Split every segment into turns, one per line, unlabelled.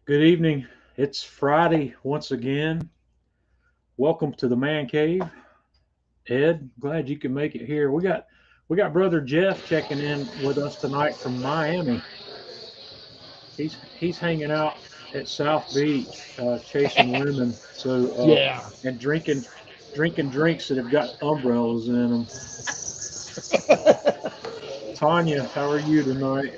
Good evening. It's Friday once again. Welcome to the Man Cave. Ed, glad you can make it here. We got brother Jeff checking in with us tonight from Miami. He's hanging out at South Beach, chasing women.
Yeah.
And drinking drinks that have got umbrellas in them. Tanya, how are you tonight?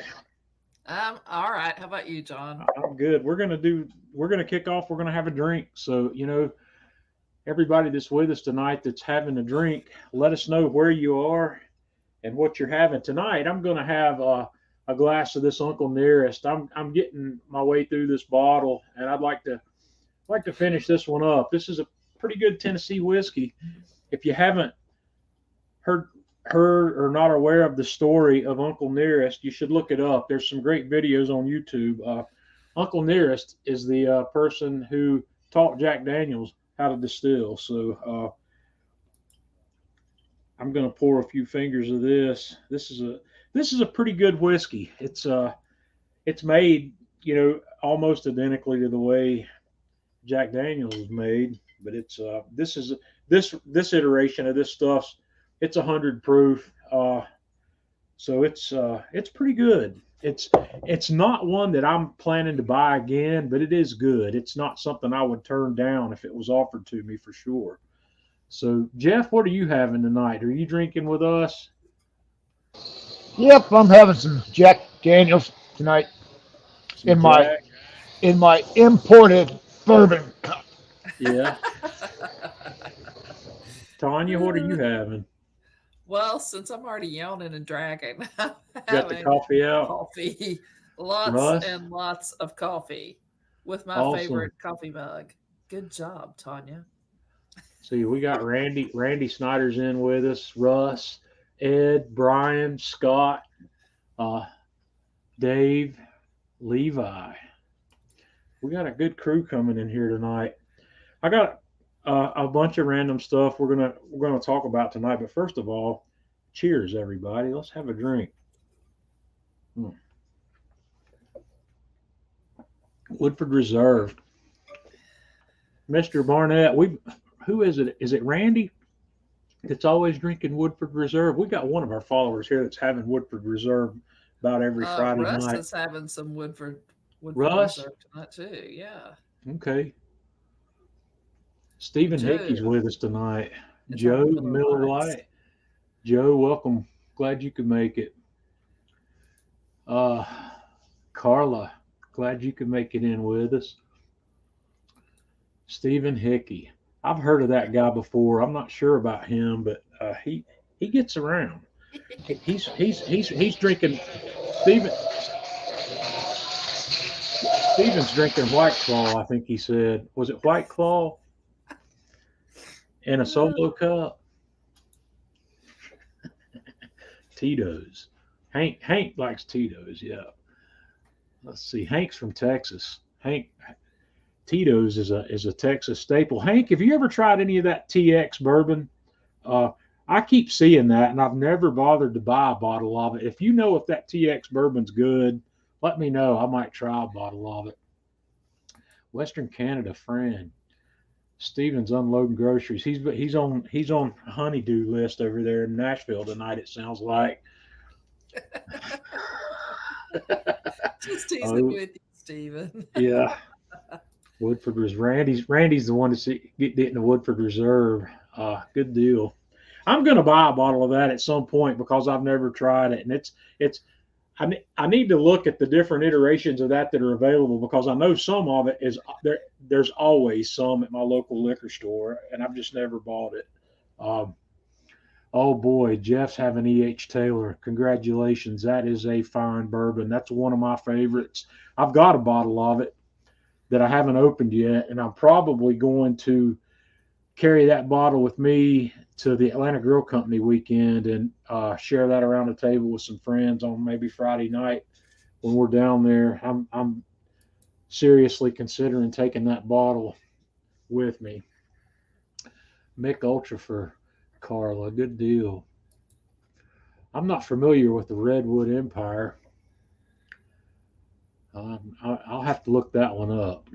All right. How about you, John?
I'm good. We're gonna kick off. We're gonna have a drink. So everybody that's with us tonight that's having a drink, let us know where you are and what you're having tonight. I'm going to have a glass of this Uncle Nearest. I'm getting my way through this bottle, and I'd like to finish this one up. This is a pretty good Tennessee whiskey. If you haven't heard heard or not aware of the story of Uncle Nearest, you should look it up. There's some great videos on YouTube. Uncle Nearest is the person who taught Jack Daniels how to distill. I'm going to pour a few fingers of this. This is a pretty good whiskey. It's made almost identically to the way Jack Daniels is made, but this iteration of this stuff. It's 100 proof, so it's pretty good. It's not one that I'm planning to buy again, but it is good. It's not something I would turn down if it was offered to me for sure. So, Jeff, what are you having tonight? Are you drinking with us?
Yep, I'm having some Jack Daniels tonight
Some
in my
Jack?
in my imported bourbon cup.
Yeah. Tanya, what are you having?
Well, since I'm already yawning and dragging, I'm
Got the
having
coffee out?
coffee. Lots
Russ?
and lots of coffee with my
Awesome.
favorite coffee mug. Good job, Tanya.
See, we got Randy. Randy Snyder's in with us. Russ, Ed, Brian, Scott, uh, Dave, Levi. We got a good crew coming in here tonight. I got a bunch of random stuff we're gonna talk about tonight. But first of all, cheers, everybody. Let's have a drink. Hmm. Woodford Reserve, Mr. Barnett. Who is it? Is it Randy that's always drinking Woodford Reserve? We got one of our followers here that's having Woodford Reserve about every Friday
Russ
night.
is having some Woodford
Russ,
Reserve tonight too. Yeah,
okay. Stephen Hickey's
Joe
with us tonight.
is
Joe
having Miller
Miller
Lights.
Lite. Joe, welcome. Glad you could make it. Uh, Carla, glad you could make it in with us. Stephen Hickey. I've heard of that guy before. I'm not sure about him, but he gets around. He's drinking. Stephen Stephen's drinking White Claw. I think he said. Was it White Claw in a solo cup? Tito's. Hank likes Tito's. Yeah. Let's see. Hank's from Texas. Hank Tito's is a Texas staple. Hank, have you ever tried any of that TX bourbon? Uh, I keep seeing that, and I've never bothered to buy a bottle of it. If you know if that TX bourbon's good, let me know. I might try a bottle of it. Western Canada, Fran. Steven's unloading groceries. He's on honeydew list over there in Nashville tonight. It sounds like.
Just teasing
Oh
with you, Stephen.
yeah, Woodford was Randy's the one that's getting the Woodford Reserve. Good deal. I'm gonna buy a bottle of that at some point because I've never tried it, and it's I need to look at the different iterations of that are available because I know some of it is there. There's always some at my local liquor store, and I've just never bought it. Um, oh boy, Jeff's having E.H. Taylor. Congratulations, that is a fine bourbon. That's one of my favorites. I've got a bottle of it that I haven't opened yet, and I'm probably going to carry that bottle with me to the Atlanta Grill Company weekend and share that around the table with some friends on maybe Friday night when we're down there. I'm seriously considering taking that bottle with me. Mick Ultra for Carla, good deal. I'm not familiar with the Redwood Empire. I'll have to look that one up.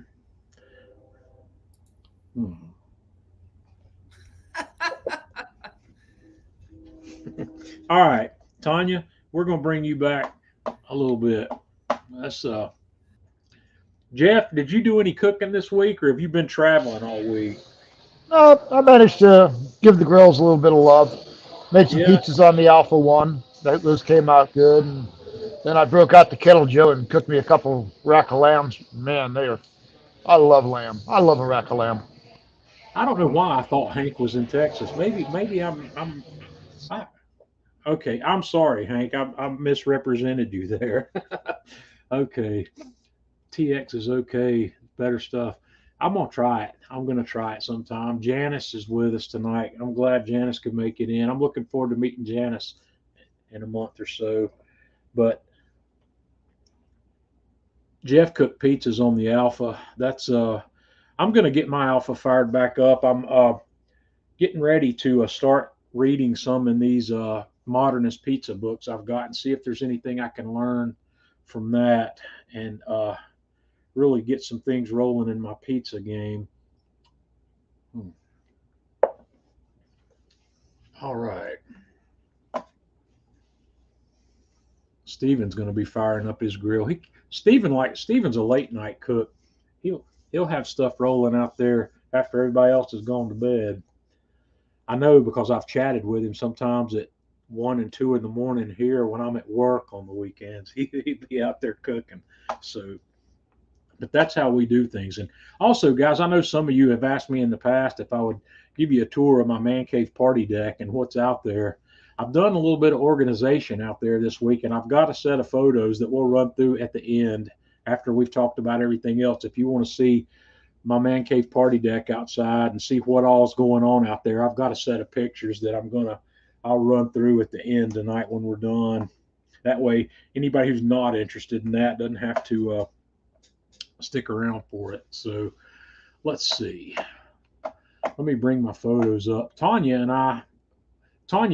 Hmm. All right, Tanya, we're gonna bring you back a little bit. That's Jeff. Did you do any cooking this week, or have you been traveling all week?
No, I managed to give the grills a little bit of love. Made some
Yeah,
pizzas on the Alpha One. Those came out good. And then I broke out the kettle Joe and cooked me a couple rack of lambs. Man, they are. I love lamb. I love a rack of lamb.
I don't know why I thought Hank was in Texas. Maybe I, okay. I'm sorry, Hank. I misrepresented you there. Okay, TX is okay. Better stuff. I'm gonna try it. I'm gonna try it sometime. Janice is with us tonight. I'm glad Janice could make it in. I'm looking forward to meeting Janice in a month or so. But Jeff cooked pizzas on the Alpha. That's I'm gonna get my Alpha fired back up. I'm getting ready to start reading some in these modernist pizza books I've got and see if there's anything I can learn from that and really get some things rolling in my pizza game. Hmm. All right. Steven's going to be firing up his grill. Steven's a late night cook. He'll he'll have stuff rolling out there after everybody else has gone to bed. I know because I've chatted with him sometimes at 1 and 2 in the morning here when I'm at work on the weekends. He'd be out there cooking. So, but that's how we do things. And also, guys, I know some of you have asked me in the past if I would give you a tour of my man cave party deck and what's out there. I've done a little bit of organization out there this week, and I've got a set of photos that we'll run through at the end after we've talked about everything else. If you want to see my man cave party deck outside and see what all's going on out there, I've got a set of pictures that I'll run through at the end tonight when we're done. That way, anybody who's not interested in that doesn't have to stick around for it. So let's see. Let me bring my photos up. Tanya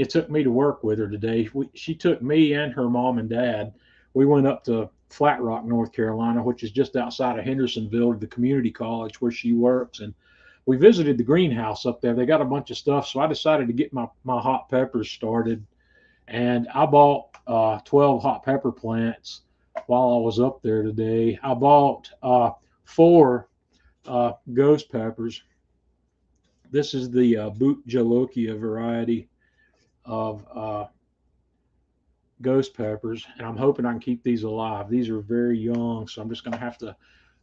took me to work with her today. She took me and her mom and dad. We went up to Flat Rock, North Carolina, which is just outside of Hendersonville, to the community college where she works. And we visited the greenhouse up there. They got a bunch of stuff. So I decided to get my hot peppers started. And I bought 12 hot pepper plants while I was up there today. I bought four ghost peppers. This is the Boot Jalokia variety of ghost peppers, and I'm hoping I can keep these alive. These are very young, so I'm just going to have to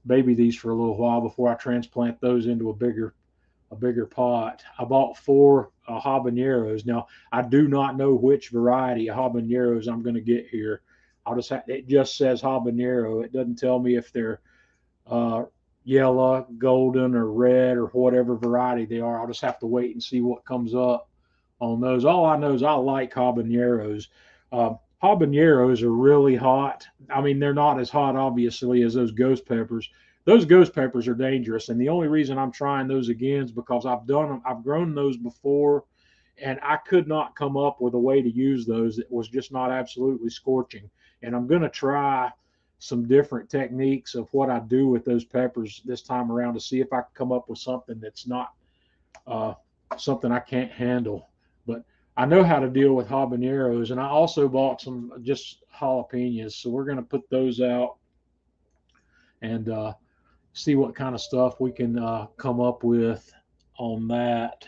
baby these for a little while before I transplant those into a bigger pot. I bought four habaneros. Now I do not know which variety of habaneros I'm going to get here. It just says habanero. It doesn't tell me if they're uh, yellow, golden, or red, or whatever variety they are. I'll just have to wait and see what comes up on those. All I know is I like habaneros. Habaneros are really hot. I mean, they're not as hot, obviously, as those ghost peppers. Those ghost peppers are dangerous, and the only reason I'm trying those again is because I've done them. I've grown those before, and I could not come up with a way to use those that was just not absolutely scorching. And I'm going to try some different techniques of what I do with those peppers this time around to see if I can come up with something that's not uh, something I can't handle. But I know how to deal with habaneros, and I also bought some just jalapenos. So we're going to put those out and see what kind of stuff we can come up with on that.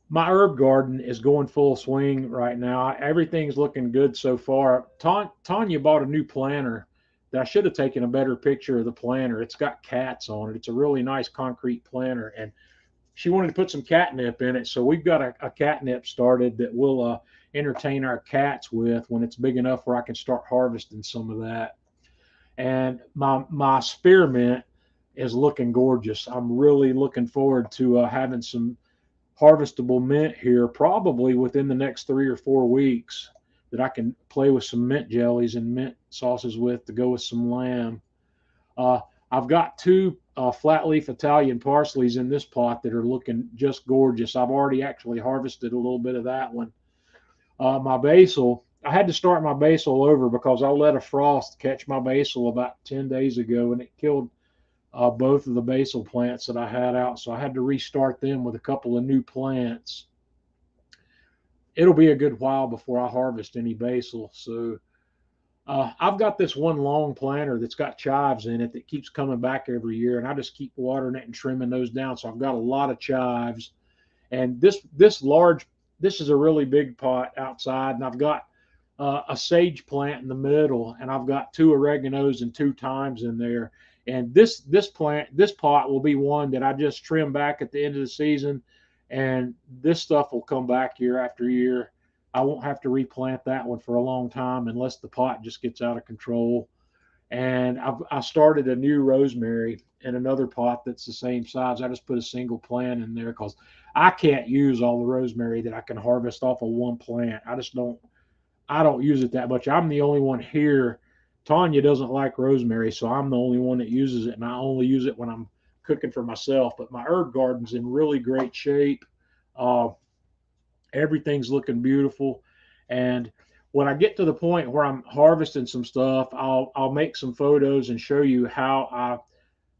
My herb garden is going full swing right now. Everything's looking good so far. Tanya bought a new planter that I should have taken a better picture of the planter. It's got cats on it. It's a really nice concrete planter, and she wanted to put some catnip in it. So we've got a catnip started that we'll entertain our cats with when it's big enough where I can start harvesting some of that. And my spearmint is looking gorgeous. I'm really looking forward to having some harvestable mint here probably within the next 3 or 4 weeks that I can play with some mint jellies and mint sauces with to go with some lamb. Uh, I've got two flat leaf Italian parsleys in this pot that are looking just gorgeous. I've already actually harvested a little bit of that one. My basil I had to start my basil over because I let a frost catch my basil about 10 days ago, and it killed both of the basil plants that I had out. So I had to restart them with a couple of new plants. It'll be a good while before I harvest any basil. So I've got this one long planter that's got chives in it that keeps coming back every year, and I just keep watering it and trimming those down. So I've got a lot of chives, and this is a really big pot outside, and I've got a sage plant in the middle, and I've got two oreganos and two thymes in there. And this pot will be one that I just trim back at the end of the season, and this stuff will come back year after year. I won't have to replant that one for a long time unless the pot just gets out of control. And I started a new rosemary in another pot that's the same size. I just put a single plant in there because I can't use all the rosemary that I can harvest off of one plant. I don't use it that much. I'm the only one here. Tanya doesn't like rosemary, so I'm the only one that uses it, and I only use it when I'm cooking for myself. But my herb garden's in really great shape. Uh, Everything's looking beautiful, and when I get to the point where I'm harvesting some stuff, I'll make some photos and show you how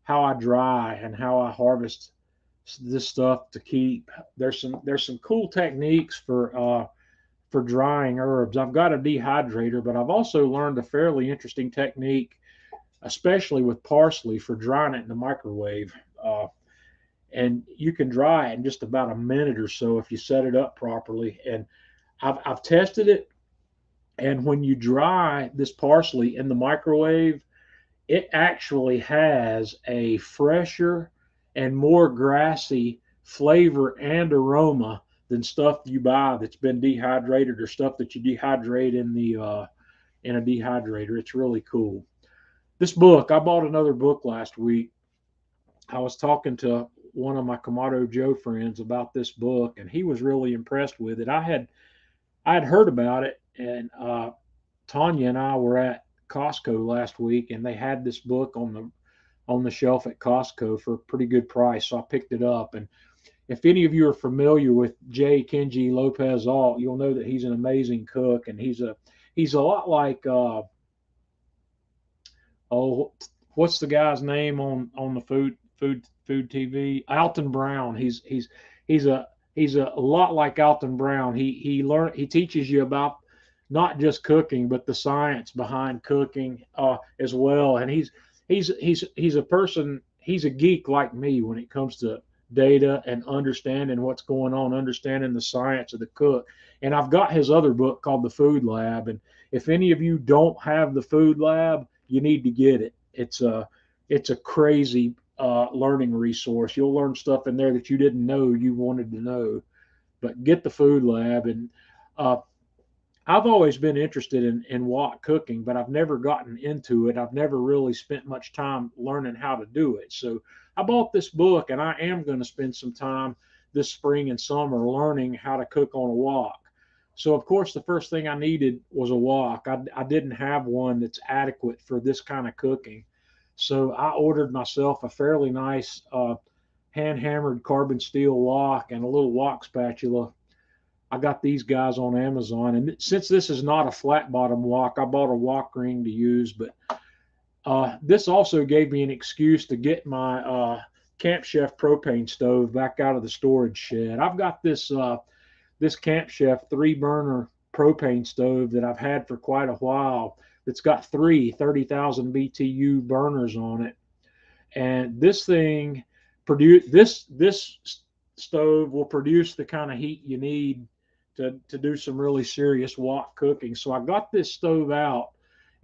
I dry and how I harvest this stuff to keep. There's some cool techniques for drying herbs. I've got a dehydrator, but I've also learned a fairly interesting technique, especially with parsley, for drying it in the microwave. And you can dry it in just about a minute or so if you set it up properly. And I've tested it, and when you dry this parsley in the microwave, it actually has a fresher and more grassy flavor and aroma than stuff you buy that's been dehydrated or stuff that you dehydrate in a dehydrator. It's really cool. This book, I bought another book last week. I was talking to one of my Kamado Joe friends about this book, and he was really impressed with it. I had heard about it, and Tanya and I were at Costco last week, and they had this book on the shelf at Costco for a pretty good price. So I picked it up. And if any of you are familiar with J. Kenji Lopez Alt, you'll know that he's an amazing cook, and he's a lot like oh, what's the guy's name on the food TV? Alton Brown. He's a lot like Alton Brown. He teaches you about not just cooking but the science behind cooking as well. And he's a person. He's a geek like me when it comes to data and understanding what's going on, understanding the science of the cook. And I've got his other book called The Food Lab. And if any of you don't have The Food Lab, you need to get it. It's a crazy learning resource. You'll learn stuff in there that you didn't know you wanted to know. But get The Food Lab. And I've always been interested in wok cooking, but I've never gotten into it. I've never really spent much time learning how to do it. So I bought this book, and I am going to spend some time this spring and summer learning how to cook on a wok. So, of course, the first thing I needed was a wok. I didn't have one that's adequate for this kind of cooking. So I ordered myself a fairly nice hand-hammered carbon steel wok and a little wok spatula. I got these guys on Amazon. And since this is not a flat bottom wok, I bought a wok ring to use. But this also gave me an excuse to get my Camp Chef propane stove back out of the storage shed. I've got this Camp Chef 3-burner propane stove that I've had for quite a while. That's got three 30,000 BTU burners on it, and this stove will produce the kind of heat you need to do some really serious wok cooking. So I got this stove out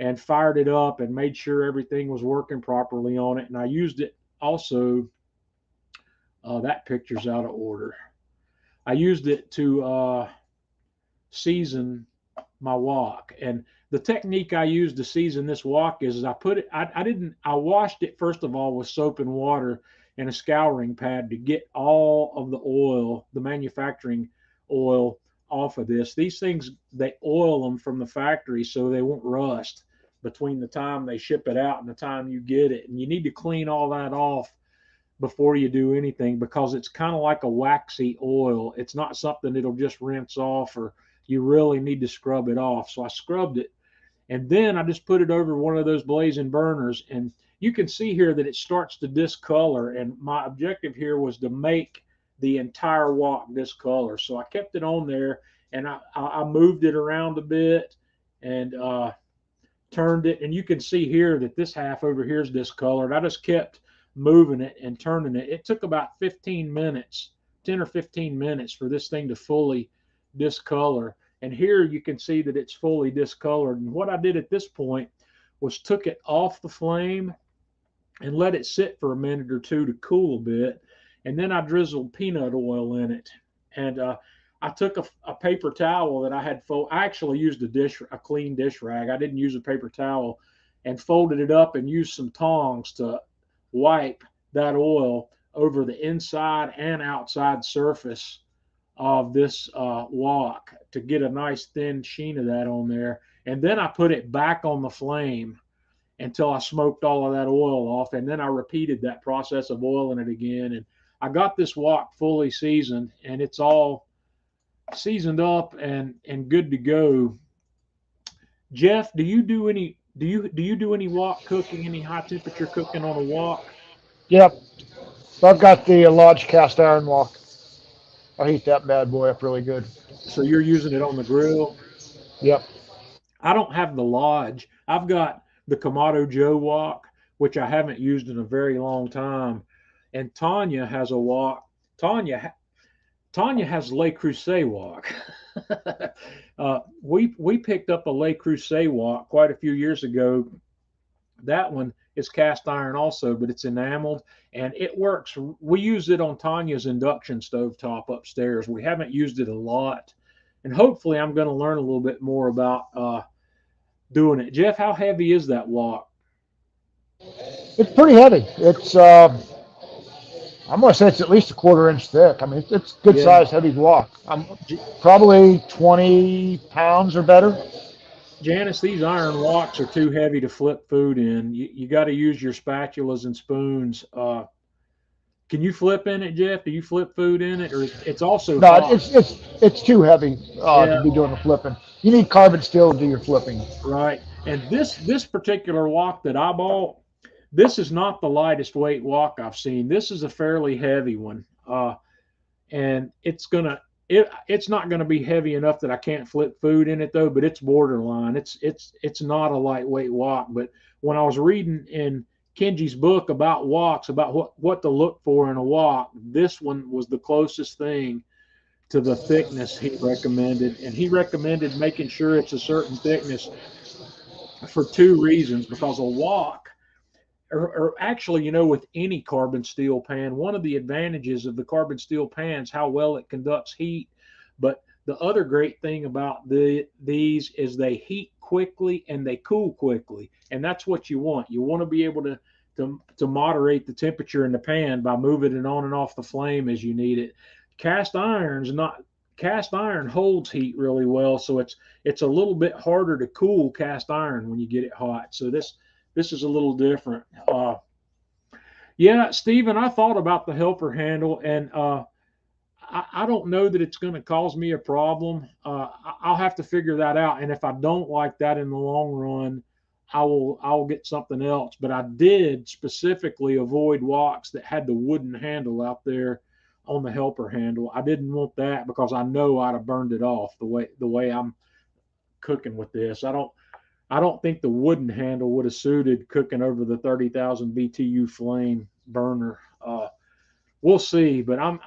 and fired it up and made sure everything was working properly on it. And I used it also. That picture's out of order. I used it to season my wok. And the technique I used to season this wok is I washed it first of all with soap and water and a scouring pad to get all of the oil, the manufacturing oil, off of this. These things, they oil them from the factory so they won't rust between the time they ship it out and the time you get it. And you need to clean all that off before you do anything because it's kind of like a waxy oil. It's not something that'll just rinse off or you really need to scrub it off. So I scrubbed it, and then I just put it over one of those blazing burners, and you can see here that it starts to discolor. And my objective here was to make the entire wok discolor. So I kept it on there, and I moved it around a bit, and turned it, and you can see here that this half over here is discolored. I just kept moving it and turning it. It took about 15 minutes, 10 or 15 minutes for this thing to fully discolor. And here you can see that it's fully discolored. And what I did at this point was took it off the flame and let it sit for a minute or two to cool a bit. And then I drizzled peanut oil in it. And I took a paper towel that I had I actually used a clean dish rag. I didn't use a paper towel, and folded it up and used some tongs to wipe that oil over the inside and outside surface of this wok to get a nice thin sheen of that on there. And then I put it back on the flame until I smoked all of that oil off. And then I repeated that process of oiling it again. And I got this wok fully seasoned, and it's all seasoned up and good to go. Jeff, do you do any wok cooking, any high temperature cooking on a wok?
Yep. So I've got the large cast iron wok. I heat that bad boy up really good.
So you're using it on the grill?
Yep.
I don't have the Lodge. I've got the Kamado Joe wok, which I haven't used in a very long time. And Tanya has a wok. Tanya has Le Creuset wok. We picked up a Le Creuset wok quite a few years ago. That one is cast iron also, but it's enameled, and it works. We use it on Tanya's induction stovetop upstairs. We haven't used it a lot, and hopefully I'm going to learn a little bit more about doing it. Jeff, how heavy is that wok?
It's pretty heavy. It's I'm gonna say it's at least a quarter inch thick. I mean, it's good
Yeah.
size, heavy wok. I'm probably 20 pounds or better.
Janice, these iron woks are too heavy to flip food in. You got to use your spatulas and spoons. Can you flip in it, Jeff? Do you flip food in it, or it's also
No,
hot?
it's too heavy
Yeah,
to be doing the flipping. You need carbon steel to do your flipping.
right. And this particular wok that I bought, this is not the lightest weight wok I've seen. This is a fairly heavy one, and it's not gonna be heavy enough that I can't flip food in it though. But it's borderline. It's not a lightweight wok. But when I was reading in Kenji's book about woks, about what to look for in a wok, this one was the closest thing to the thickness he recommended. And he recommended making sure it's a certain thickness for two reasons. Because a wok, or actually, with any carbon steel pan, one of the advantages of the carbon steel pan is how well it conducts heat. But the other great thing about these is they heat quickly and they cool quickly, and that's what you want. You want to be able to moderate the temperature in the pan by moving it on and off the flame as you need it. Cast iron holds heat really well, so it's a little bit harder to cool cast iron when you get it hot. So this is a little different. Yeah, Stephen, I thought about the helper handle, and I don't know that it's going to cause me a problem. I'll have to figure that out, and if I don't like that in the long run, I will get something else. But I did specifically avoid woks that had the wooden handle out there on the helper handle. I didn't want that because I know I'd have burned it off the way I'm cooking with this. I don't think the wooden handle would have suited cooking over the 30,000 BTU flame burner. We'll see, but I'm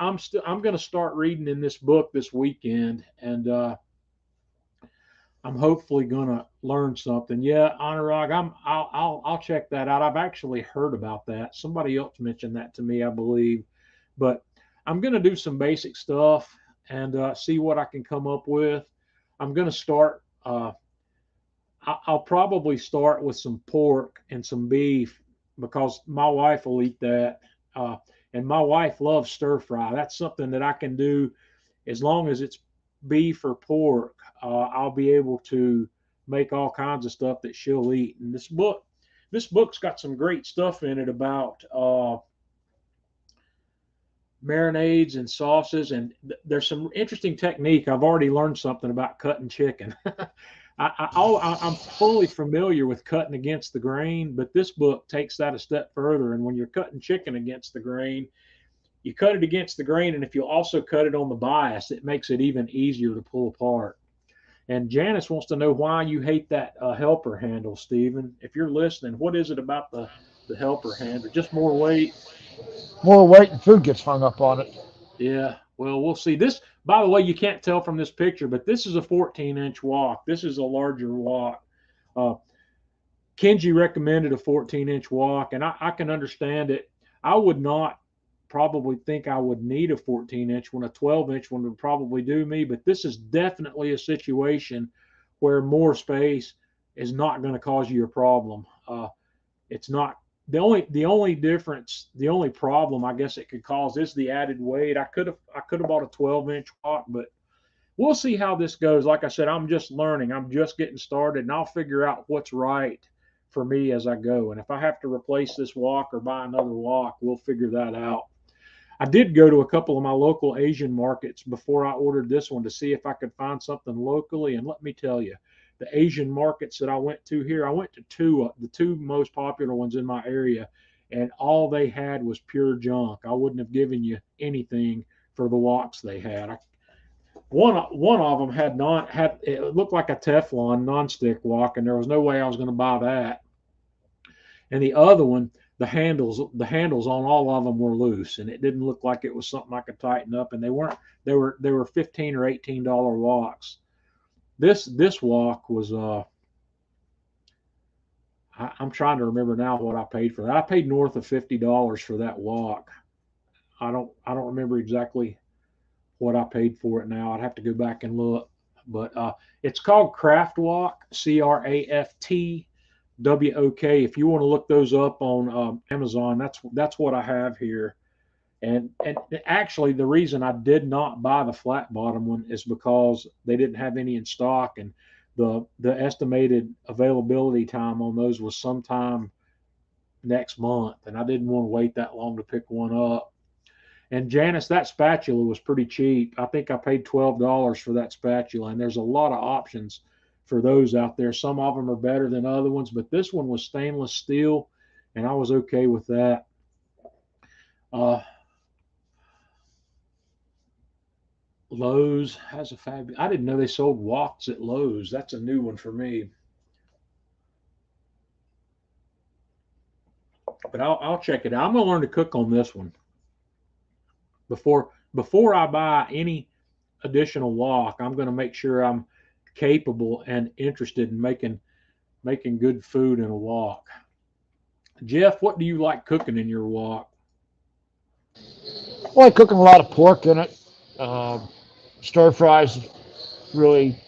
going to start reading in this book this weekend, and I'm hopefully going to learn something. Yeah, Anurag, I'll check that out. I've actually heard about that. Somebody else mentioned that to me, I believe, but I'm going to do some basic stuff and see what I can come up with. I'm going to start. I'll probably start with some pork and some beef because my wife will eat that. And my wife loves stir fry. That's something that I can do as long as it's beef or pork. I'll be able to make all kinds of stuff that she'll eat. And this book's got some great stuff in it about marinades and sauces, and there's some interesting technique. I've already learned something about cutting chicken. I'm fully familiar with cutting against the grain, but this book takes that a step further. And when you're cutting chicken against the grain, you cut it against the grain, and if you also cut it on the bias, it makes it even easier to pull apart. And Janice wants to know why you hate that helper handle, Stephen. If you're listening, what is it about the helper handle? Just more weight?
More weight and food gets hung up on it.
Yeah. Well, we'll see. This, by the way, you can't tell from this picture, but this is a 14-inch wok. This is a larger wok. Uh, Kenji recommended a 14-inch wok, and I can understand it. I would not probably think I would need a 14-inch one. A 12-inch one would probably do me, but this is definitely a situation where more space is not going to cause you a problem. It's not the only difference, the only problem I guess it could cause is the added weight. I could have bought a 12-inch wok, but we'll see how this goes. Like I said, I'm just learning. I'm just getting started, and I'll figure out what's right for me as I go. And if I have to replace this wok or buy another wok, we'll figure that out. I did go to a couple of my local Asian markets before I ordered this one to see if I could find something locally. And let me tell you, the Asian markets that I went to here, I went to the two most popular ones in my area, and all they had was pure junk. I wouldn't have given you anything for the woks they had. One of them had it looked like a Teflon nonstick wok, and there was no way I was going to buy that. And the other one, the handles on all of them were loose, and it didn't look like it was something I could tighten up. And they weren't. They were $15 or $18 woks. This wok was I'm trying to remember now what I paid for that. I paid north of $50 for that wok. I don't remember exactly what I paid for it now. I'd have to go back and look. But it's called Craft Wok, CraftWok. If you want to look those up on Amazon, that's what I have here. And actually, the reason I did not buy the flat bottom one is because they didn't have any in stock, and the estimated availability time on those was sometime next month, and I didn't want to wait that long to pick one up. And Janice, that spatula was pretty cheap. I think I paid $12 for that spatula, and there's a lot of options for those out there. Some of them are better than other ones, but this one was stainless steel, and I was okay with that. Lowe's has a fabulous. I didn't know they sold woks at Lowe's. That's a new one for me. But I'll check it out. I'm gonna learn to cook on this one before I buy any additional wok. I'm gonna make sure I'm capable and interested in making good food in a wok. Jeff, what do you like cooking in your wok?
I like cooking a lot of pork in it. Stir fries, really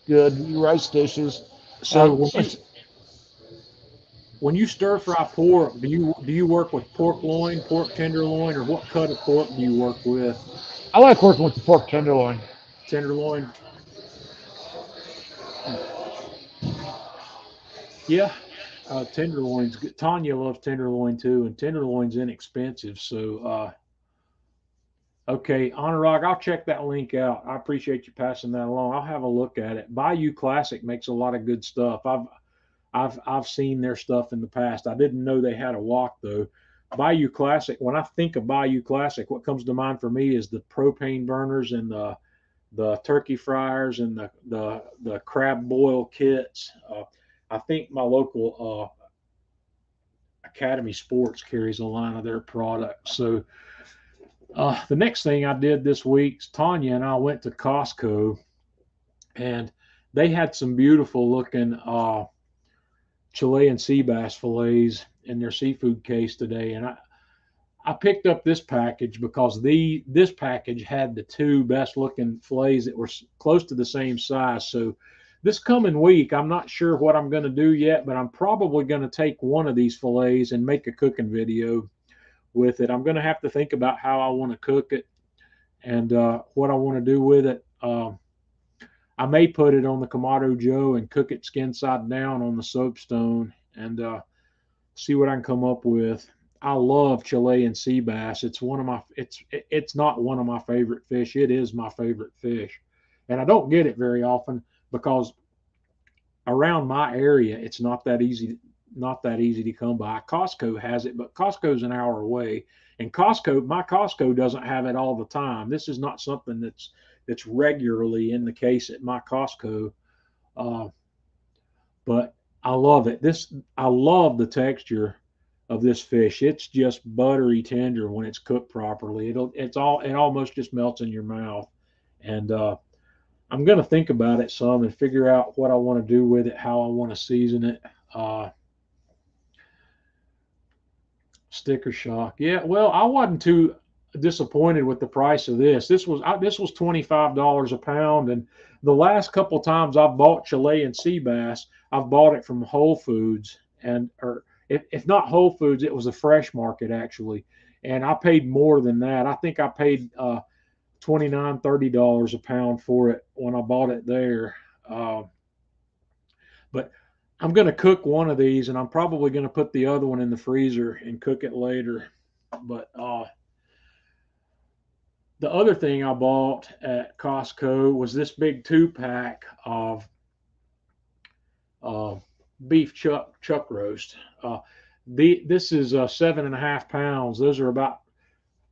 good. Rice dishes.
So when you stir fry pork, do you work with pork loin, pork tenderloin, or what cut of pork do you work with?
I like working with the pork tenderloin.
Tenderloin. Yeah, tenderloin's good. Tanya loves tenderloin too, and tenderloin's inexpensive. So, okay, Anurag, I'll check that link out. I appreciate you passing that along. I'll have a look at it. Bayou Classic makes a lot of good stuff. I've seen their stuff in the past. I didn't know they had a wok though. Bayou Classic. When I think of Bayou Classic, what comes to mind for me is the propane burners and the turkey fryers and the crab boil kits. I think my local Academy Sports carries a line of their products. So the next thing I did this week, Tanya and I went to Costco, and they had some beautiful looking Chilean sea bass fillets in their seafood case today. And I picked up this package because this package had the two best looking fillets that were close to the same size. So this coming week, I'm not sure what I'm going to do yet, but I'm probably going to take one of these fillets and make a cooking video with it. I'm going to have to think about how I want to cook it and what I want to do with it. I may put it on the Kamado Joe and cook it skin side down on the soapstone and see what I can come up with. I love Chilean sea bass. It's one of my it's not one of my favorite fish. It is my favorite fish, and I don't get it very often because around my area it's not that easy to come by. Costco has it, but Costco's an hour away, and my Costco doesn't have it all the time. This is not something that's regularly in the case at my Costco. Uh, but I love it. I love the texture of this fish. It's just buttery tender when it's cooked properly. It almost just melts in your mouth. And I'm gonna think about it some and figure out what I want to do with it, how I want to season it. Uh, Sticker shock. Yeah, well, I wasn't too disappointed with the price of this. This was $25 a pound, and the last couple times I've bought Chilean sea bass, I've bought it from Whole Foods, and or if not Whole Foods, it was a fresh market actually, and I paid more than that. I think I paid $29, $30 a pound for it when I bought it there. Uh, but I'm going to cook one of these, and I'm probably going to put the other one in the freezer and cook it later. But the other thing I bought at Costco was this big 2-pack of uh, beef chuck roast. This is 7.5 pounds. Those are about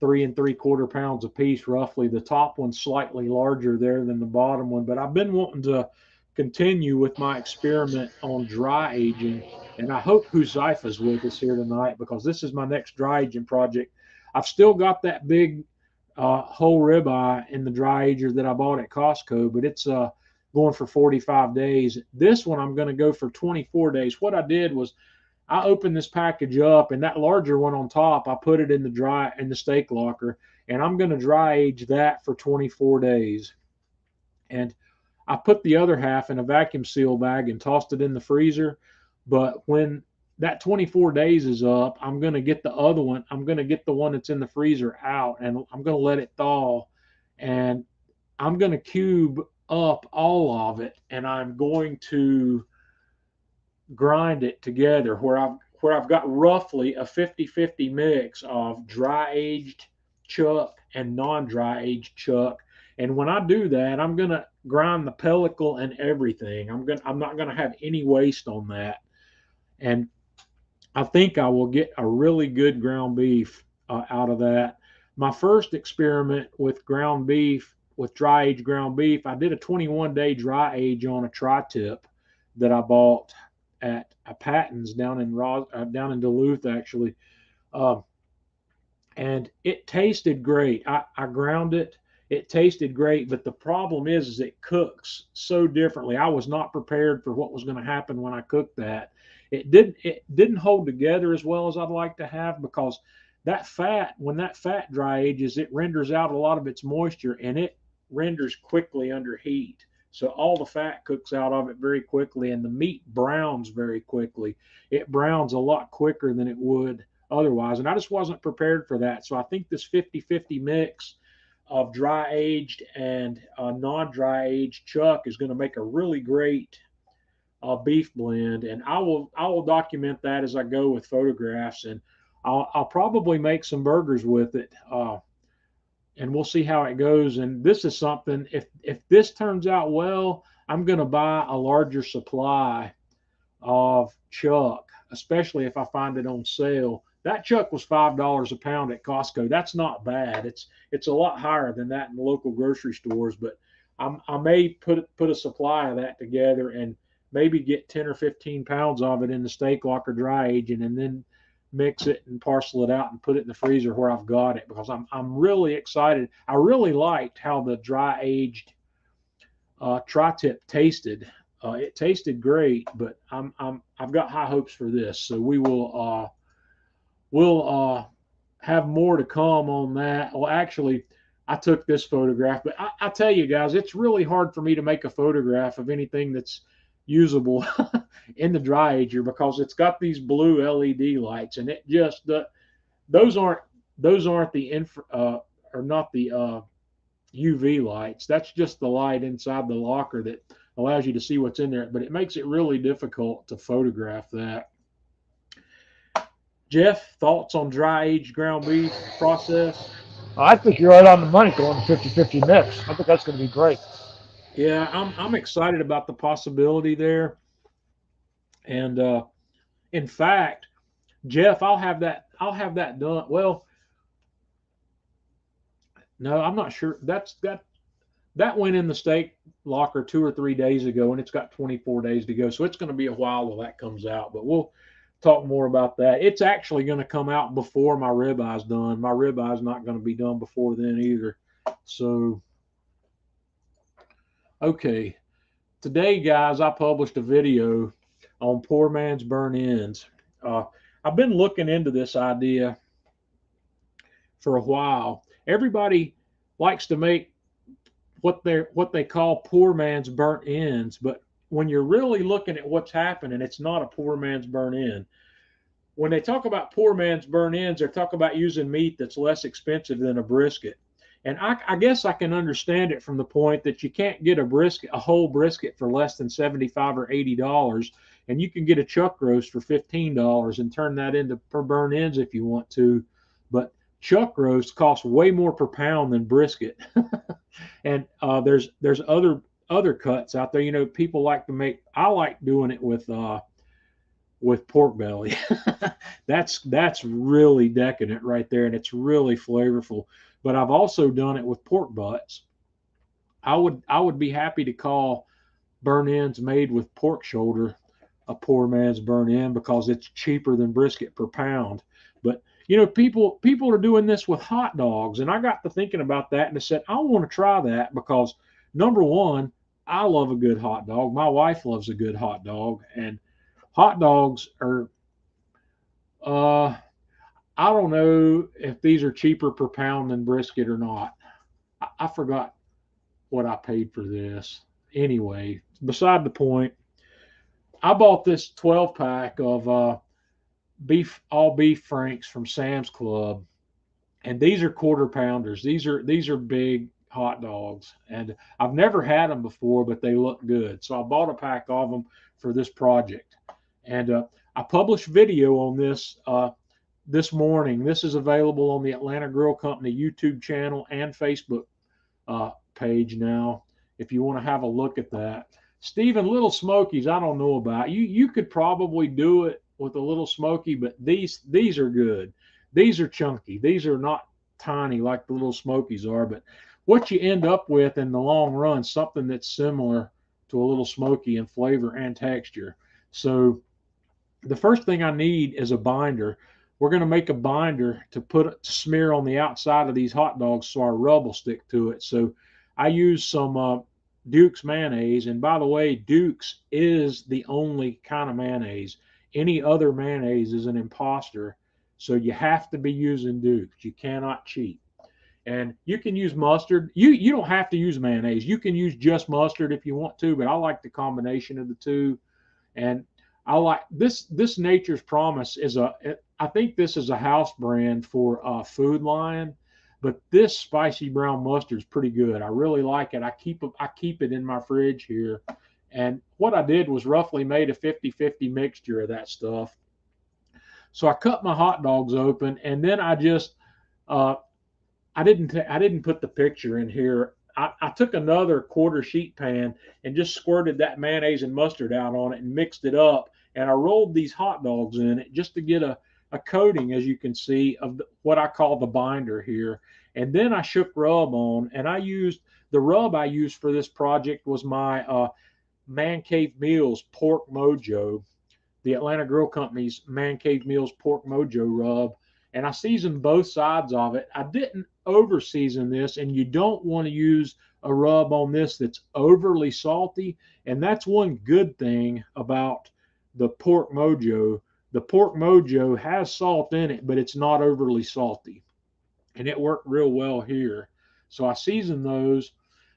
3 3/4 pounds a piece, roughly. The top one's slightly larger there than the bottom one, but I've been wanting to continue with my experiment on dry aging, and I hope Huzaifa's with us here tonight because this is my next dry aging project. I've still got that big whole ribeye in the dry ager that I bought at Costco, but it's going for 45 days. This one I'm going to go for 24 days. What I did was I opened this package up, and that larger one on top, I put it in the steak locker, and I'm going to dry age that for 24 days. And I put the other half in a vacuum seal bag and tossed it in the freezer. But when that 24 days is up, I'm going to get the other one. I'm going to get the one that's in the freezer out, and I'm going to let it thaw. And I'm going to cube up all of it, and I'm going to grind it together where I've got roughly a 50-50 mix of dry aged chuck and non-dry aged chuck. And when I do that, I'm going to grind the pellicle and everything. I'm not going to have any waste on that. And I think I will get a really good ground beef out of that. My first experiment with ground beef, with dry aged ground beef, I did a 21-day dry age on a tri-tip that I bought at a Patton's down in Duluth actually, and it tasted great. I ground it. It tasted great, but the problem is it cooks so differently. I was not prepared for what was going to happen when I cooked that. It didn't hold together as well as I'd like to have because when that fat dry ages, it renders out a lot of its moisture and it renders quickly under heat. So all the fat cooks out of it very quickly, and the meat browns very quickly. It browns a lot quicker than it would otherwise, and I just wasn't prepared for that. So I think this 50-50 mix of dry aged and non-dry aged chuck is going to make a really great beef blend, and I will document that as I go with photographs, and I'll probably make some burgers with it. And we'll see how it goes. And this is something, if this turns out well, I'm going to buy a larger supply of chuck, especially if I find it on sale. That chuck was $5 a pound at Costco. That's not bad. It's a lot higher than that in the local grocery stores, but I may put a supply of that together and maybe get 10 or 15 pounds of it in the steak locker dry aging, and then mix it and parcel it out and put it in the freezer where I've got it because I'm really excited. I really liked how the dry aged tri-tip tasted. It tasted great, but I've got high hopes for this. So we'll have more to come on that. Well, actually, I took this photograph, but I tell you guys, it's really hard for me to make a photograph of anything that's usable in the dry ager because it's got these blue LED lights, and it just those aren't the or not the UV lights. That's just the light inside the locker that allows you to see what's in there, but it makes it really difficult to photograph that. Jeff, thoughts on dry aged ground beef process?
I think you're right on the money going 50-50 mix. I think that's going to be great.
Yeah, I'm excited about the possibility there. And in fact, Jeff, I'll have that done. Well, no, I'm not sure. That went in the steak locker 2 or 3 days ago, and it's got 24 days to go. So it's going to be a while till that comes out. But we'll talk more about that. It's actually going to come out before my ribeye's done. My ribeye's not going to be done before then either. So okay, today, guys, I published a video on poor man's burn ends. Uh, I've been looking into this idea for a while. Everybody likes to make what they call poor man's burnt ends, but when you're really looking at what's happening, it's not a poor man's burnt end. When they talk about poor man's burnt ends, they're talking about using meat that's less expensive than a brisket. And I guess I can understand it from the point that you can't get a whole brisket for less than $75 or $80, and you can get a chuck roast for $15 and turn that into per burn ends if you want to. But chuck roast costs way more per pound than brisket. And there's other cuts out there. You know, people like to make. I like doing it with pork belly. That's really decadent right there, and it's really flavorful. But I've also done it with pork butts. I would be happy to call burn ends made with pork shoulder a poor man's burn end because it's cheaper than brisket per pound. But you know, people are doing this with hot dogs, and I got to thinking about that, and I said I want to try that because number one, I love a good hot dog. My wife loves a good hot dog, and hot dogs are uh I don't know if these are cheaper per pound than brisket or not. I forgot what I paid for this. Anyway, beside the point, I bought this 12 pack of all beef franks from Sam's Club, and these are quarter pounders. These are big hot dogs, and I've never had them before, but they look good. So I bought a pack of them for this project, and I published video on this morning. This is available on the Atlanta Grill Company YouTube channel and Facebook page now. If you want to have a look at that, Stephen, Little Smokies, I don't know about you. You could probably do it with a little smoky, but these are good. These are chunky. These are not tiny like the Little Smokies are, but what you end up with in the long run, something that's similar to a little smoky in flavor and texture. So the first thing I need is a binder. We're going to make a binder to smear on the outside of these hot dogs so our rub will stick to it. So I use some Duke's mayonnaise, and by the way, Duke's is the only kind of mayonnaise. Any other mayonnaise is an imposter, so you have to be using Duke's. You cannot cheat. And you can use mustard. You don't have to use mayonnaise. You can use just mustard if you want to, but I like the combination of the two. And I like this Nature's Promise I think this is a house brand for Food Lion, but this spicy brown mustard is pretty good. I really like it. I keep it in my fridge here. And what I did was roughly made a 50-50 mixture of that stuff. So I cut my hot dogs open, and then uh, I didn't put the picture in here. I took another quarter sheet pan and just squirted that mayonnaise and mustard out on it and mixed it up. And I rolled these hot dogs in it just to get a coating, as you can see, of what I call the binder here. And then I shook rub on, and the rub I used for this project was my Man Cave Meals Pork Mojo, the Atlanta Grill Company's Man Cave Meals Pork Mojo rub. And I seasoned both sides of it. I didn't over season this, and you don't want to use a rub on this that's overly salty. And that's one good thing about the Pork Mojo. The Pork Mojo has salt in it, but it's not overly salty. And it worked real well here. So I seasoned those.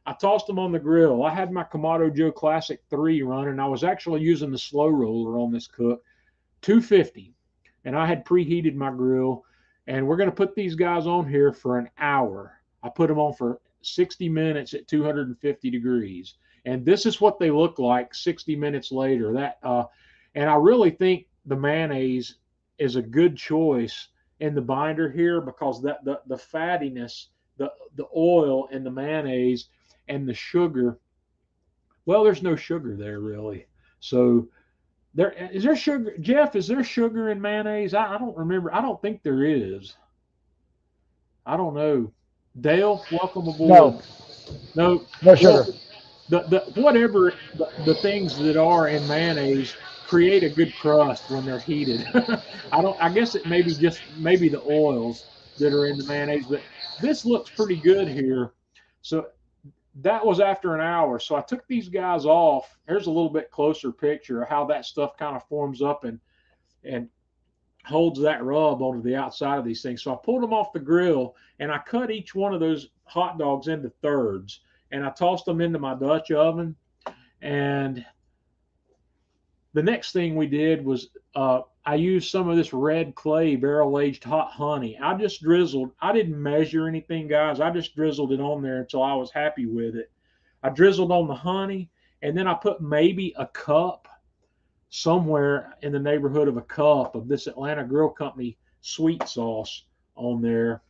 I tossed them on the grill. I had my Kamado Joe Classic 3 running. I was actually using the slow roller on this cook, 250. And I had preheated my grill. And we're going to put these guys on here for an hour. I put them on for 60 minutes at 250 degrees. And this is what they look like 60 minutes later. And I really think the mayonnaise is a good choice in the binder here, because that the fattiness, the oil and the mayonnaise and the sugar. Well, there's no sugar there really. So there sugar, Jeff? Is there sugar in mayonnaise? I don't remember. I don't think there is. I don't know. Dale, welcome aboard.
No,
No,
no
well,
sugar.
the whatever the things that are in mayonnaise create a good crust when they're heated. I don't. I guess it may be just maybe the oils that are in the mayonnaise, but this looks pretty good here. So that was after an hour. So I took these guys off. Here's a little bit closer picture of how that stuff kind of forms up and holds that rub onto the outside of these things. So I pulled them off the grill and I cut each one of those hot dogs into thirds and I tossed them into my Dutch oven. And the next thing we did was I used some of this red clay barrel aged hot honey. I just drizzled. I didn't measure anything, guys. I just drizzled it on there until I was happy with it. I drizzled on the honey, and then I put maybe a cup, somewhere in the neighborhood of a cup, of this Atlanta Grill Company sweet sauce on there.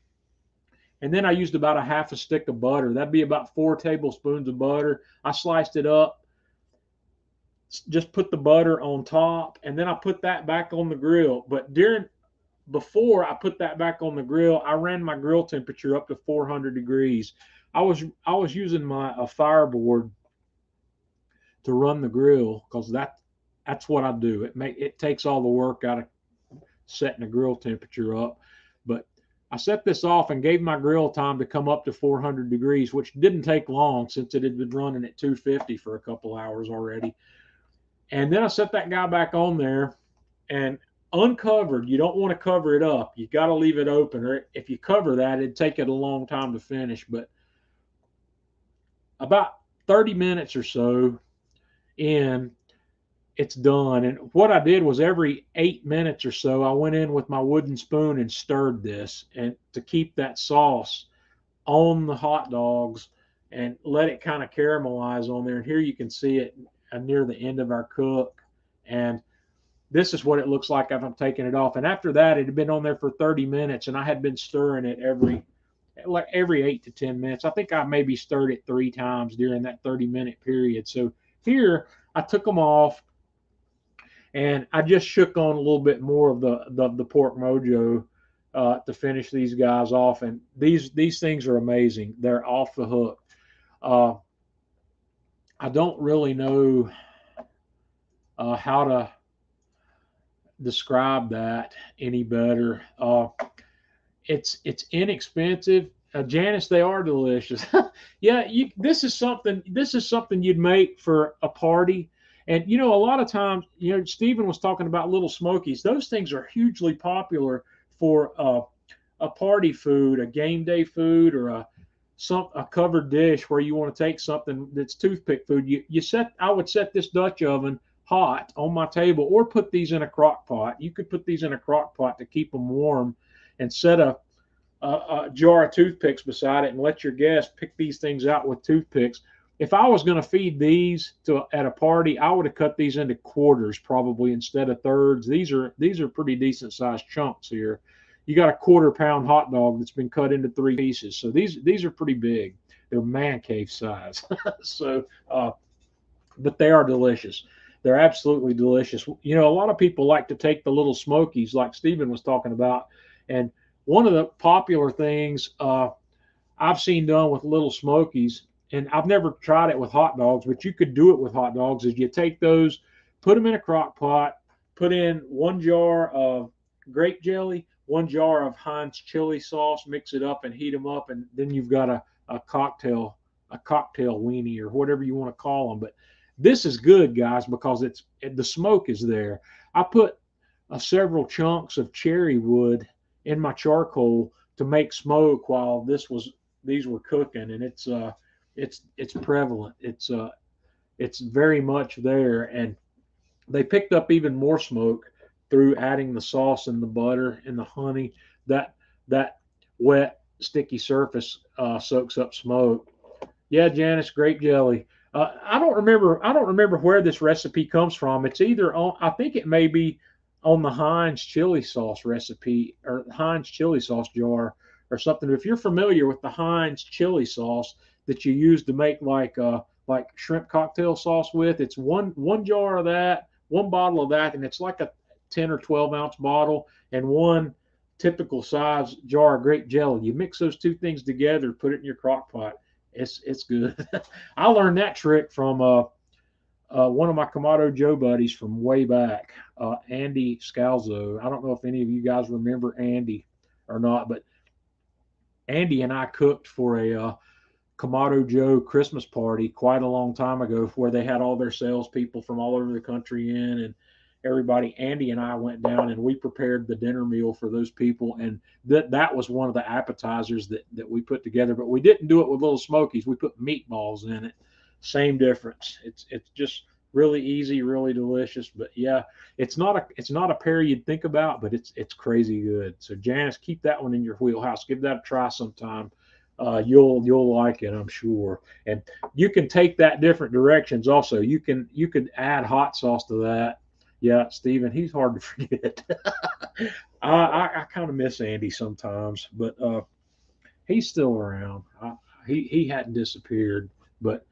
And then I used about a half a stick of butter. That'd be about 4 tablespoons of butter. I sliced it up, just put the butter on top, and then I put that back on the grill. But before I put that back on the grill, I ran my grill temperature up to 400 degrees. I was using a fireboard to run the grill, because that's what I do. It takes all the work out of setting the grill temperature up. But I set this off and gave my grill time to come up to 400 degrees, which didn't take long since it had been running at 250 for a couple hours already. And then I set that guy back on there and uncovered. You don't want to cover it up. You got to leave it open, or if you cover that, it'd take it a long time to finish. But about 30 minutes or so in, it's done. And what I did was every 8 minutes or so, I went in with my wooden spoon and stirred this, and to keep that sauce on the hot dogs and let it kind of caramelize on there. And here you can see it near the end of our cook. And this is what it looks like if I'm taking it off. And after that, it had been on there for 30 minutes, and I had been stirring it every 8 to 10 minutes. I think I maybe stirred it 3 times during that 30-minute period. So here I took them off, and I just shook on a little bit more of the Pork Mojo to finish these guys off. And these things are amazing. They're off the hook. I don't really know how to describe that any better. It's inexpensive. Janice, they are delicious. Yeah, this is something you'd make for a party. And a lot of times, Stephen was talking about Little Smokies. Those things are hugely popular for a party food, a game day food, or a covered dish where you want to take something that's toothpick food. I would set this Dutch oven hot on my table, or put these in a crock pot. You could put these in a crock pot to keep them warm, and set a jar of toothpicks beside it, and let your guests pick these things out with toothpicks. If I was going to feed these at a party, I would have cut these into quarters probably instead of thirds. These are pretty decent sized chunks here. You got a 1/4 pound hot dog that's been cut into 3 pieces. So these are pretty big. They're man cave size. So, but they are delicious. They're absolutely delicious. A lot of people like to take the Little Smokies, like Stephen was talking about. And one of the popular things I've seen done with Little Smokies, and I've never tried it with hot dogs, but you could do it with hot dogs, is you take those, put them in a crock pot, put in 1 jar of grape jelly, 1 jar of Heinz chili sauce, mix it up and heat them up, and then you've got a cocktail weenie, or whatever you want to call them. But this is good, guys, because the smoke is there. I put several chunks of cherry wood in my charcoal to make smoke while these were cooking, and it's prevalent. It's very much there, and they picked up even more smoke through adding the sauce and the butter and the honey. That wet, sticky surface soaks up smoke. Yeah, Janice, grape jelly. I don't remember where this recipe comes from. It's either on, I think it may be on the Heinz chili sauce recipe or Heinz chili sauce jar or something. If you're familiar with the Heinz chili sauce that you use to make like shrimp cocktail sauce with, it's one jar of that, one bottle of that, and it's like a 10 or 12 ounce bottle and one typical size jar of grape jelly. You mix those two things together, put it in your crock pot. It's good. I learned that trick from one of my Kamado Joe buddies from way back, Andy Scalzo. I don't know if any of you guys remember Andy or not, but Andy and I cooked for a Kamado Joe Christmas party quite a long time ago, where they had all their salespeople from all over the country in, and everybody. Andy and I went down and we prepared the dinner meal for those people, and that was one of the appetizers that we put together. But we didn't do it with Little Smokies. We put meatballs in it. Same difference. It's just really easy, really delicious. But yeah, it's not a pair you'd think about, but it's crazy good. So Janice, keep that one in your wheelhouse. Give that a try sometime. You'll like it, I'm sure. And you can take that different directions also. You could add hot sauce to that. Yeah, Stephen, he's hard to forget. I kind of miss Andy sometimes, but he's still around. He hadn't disappeared, but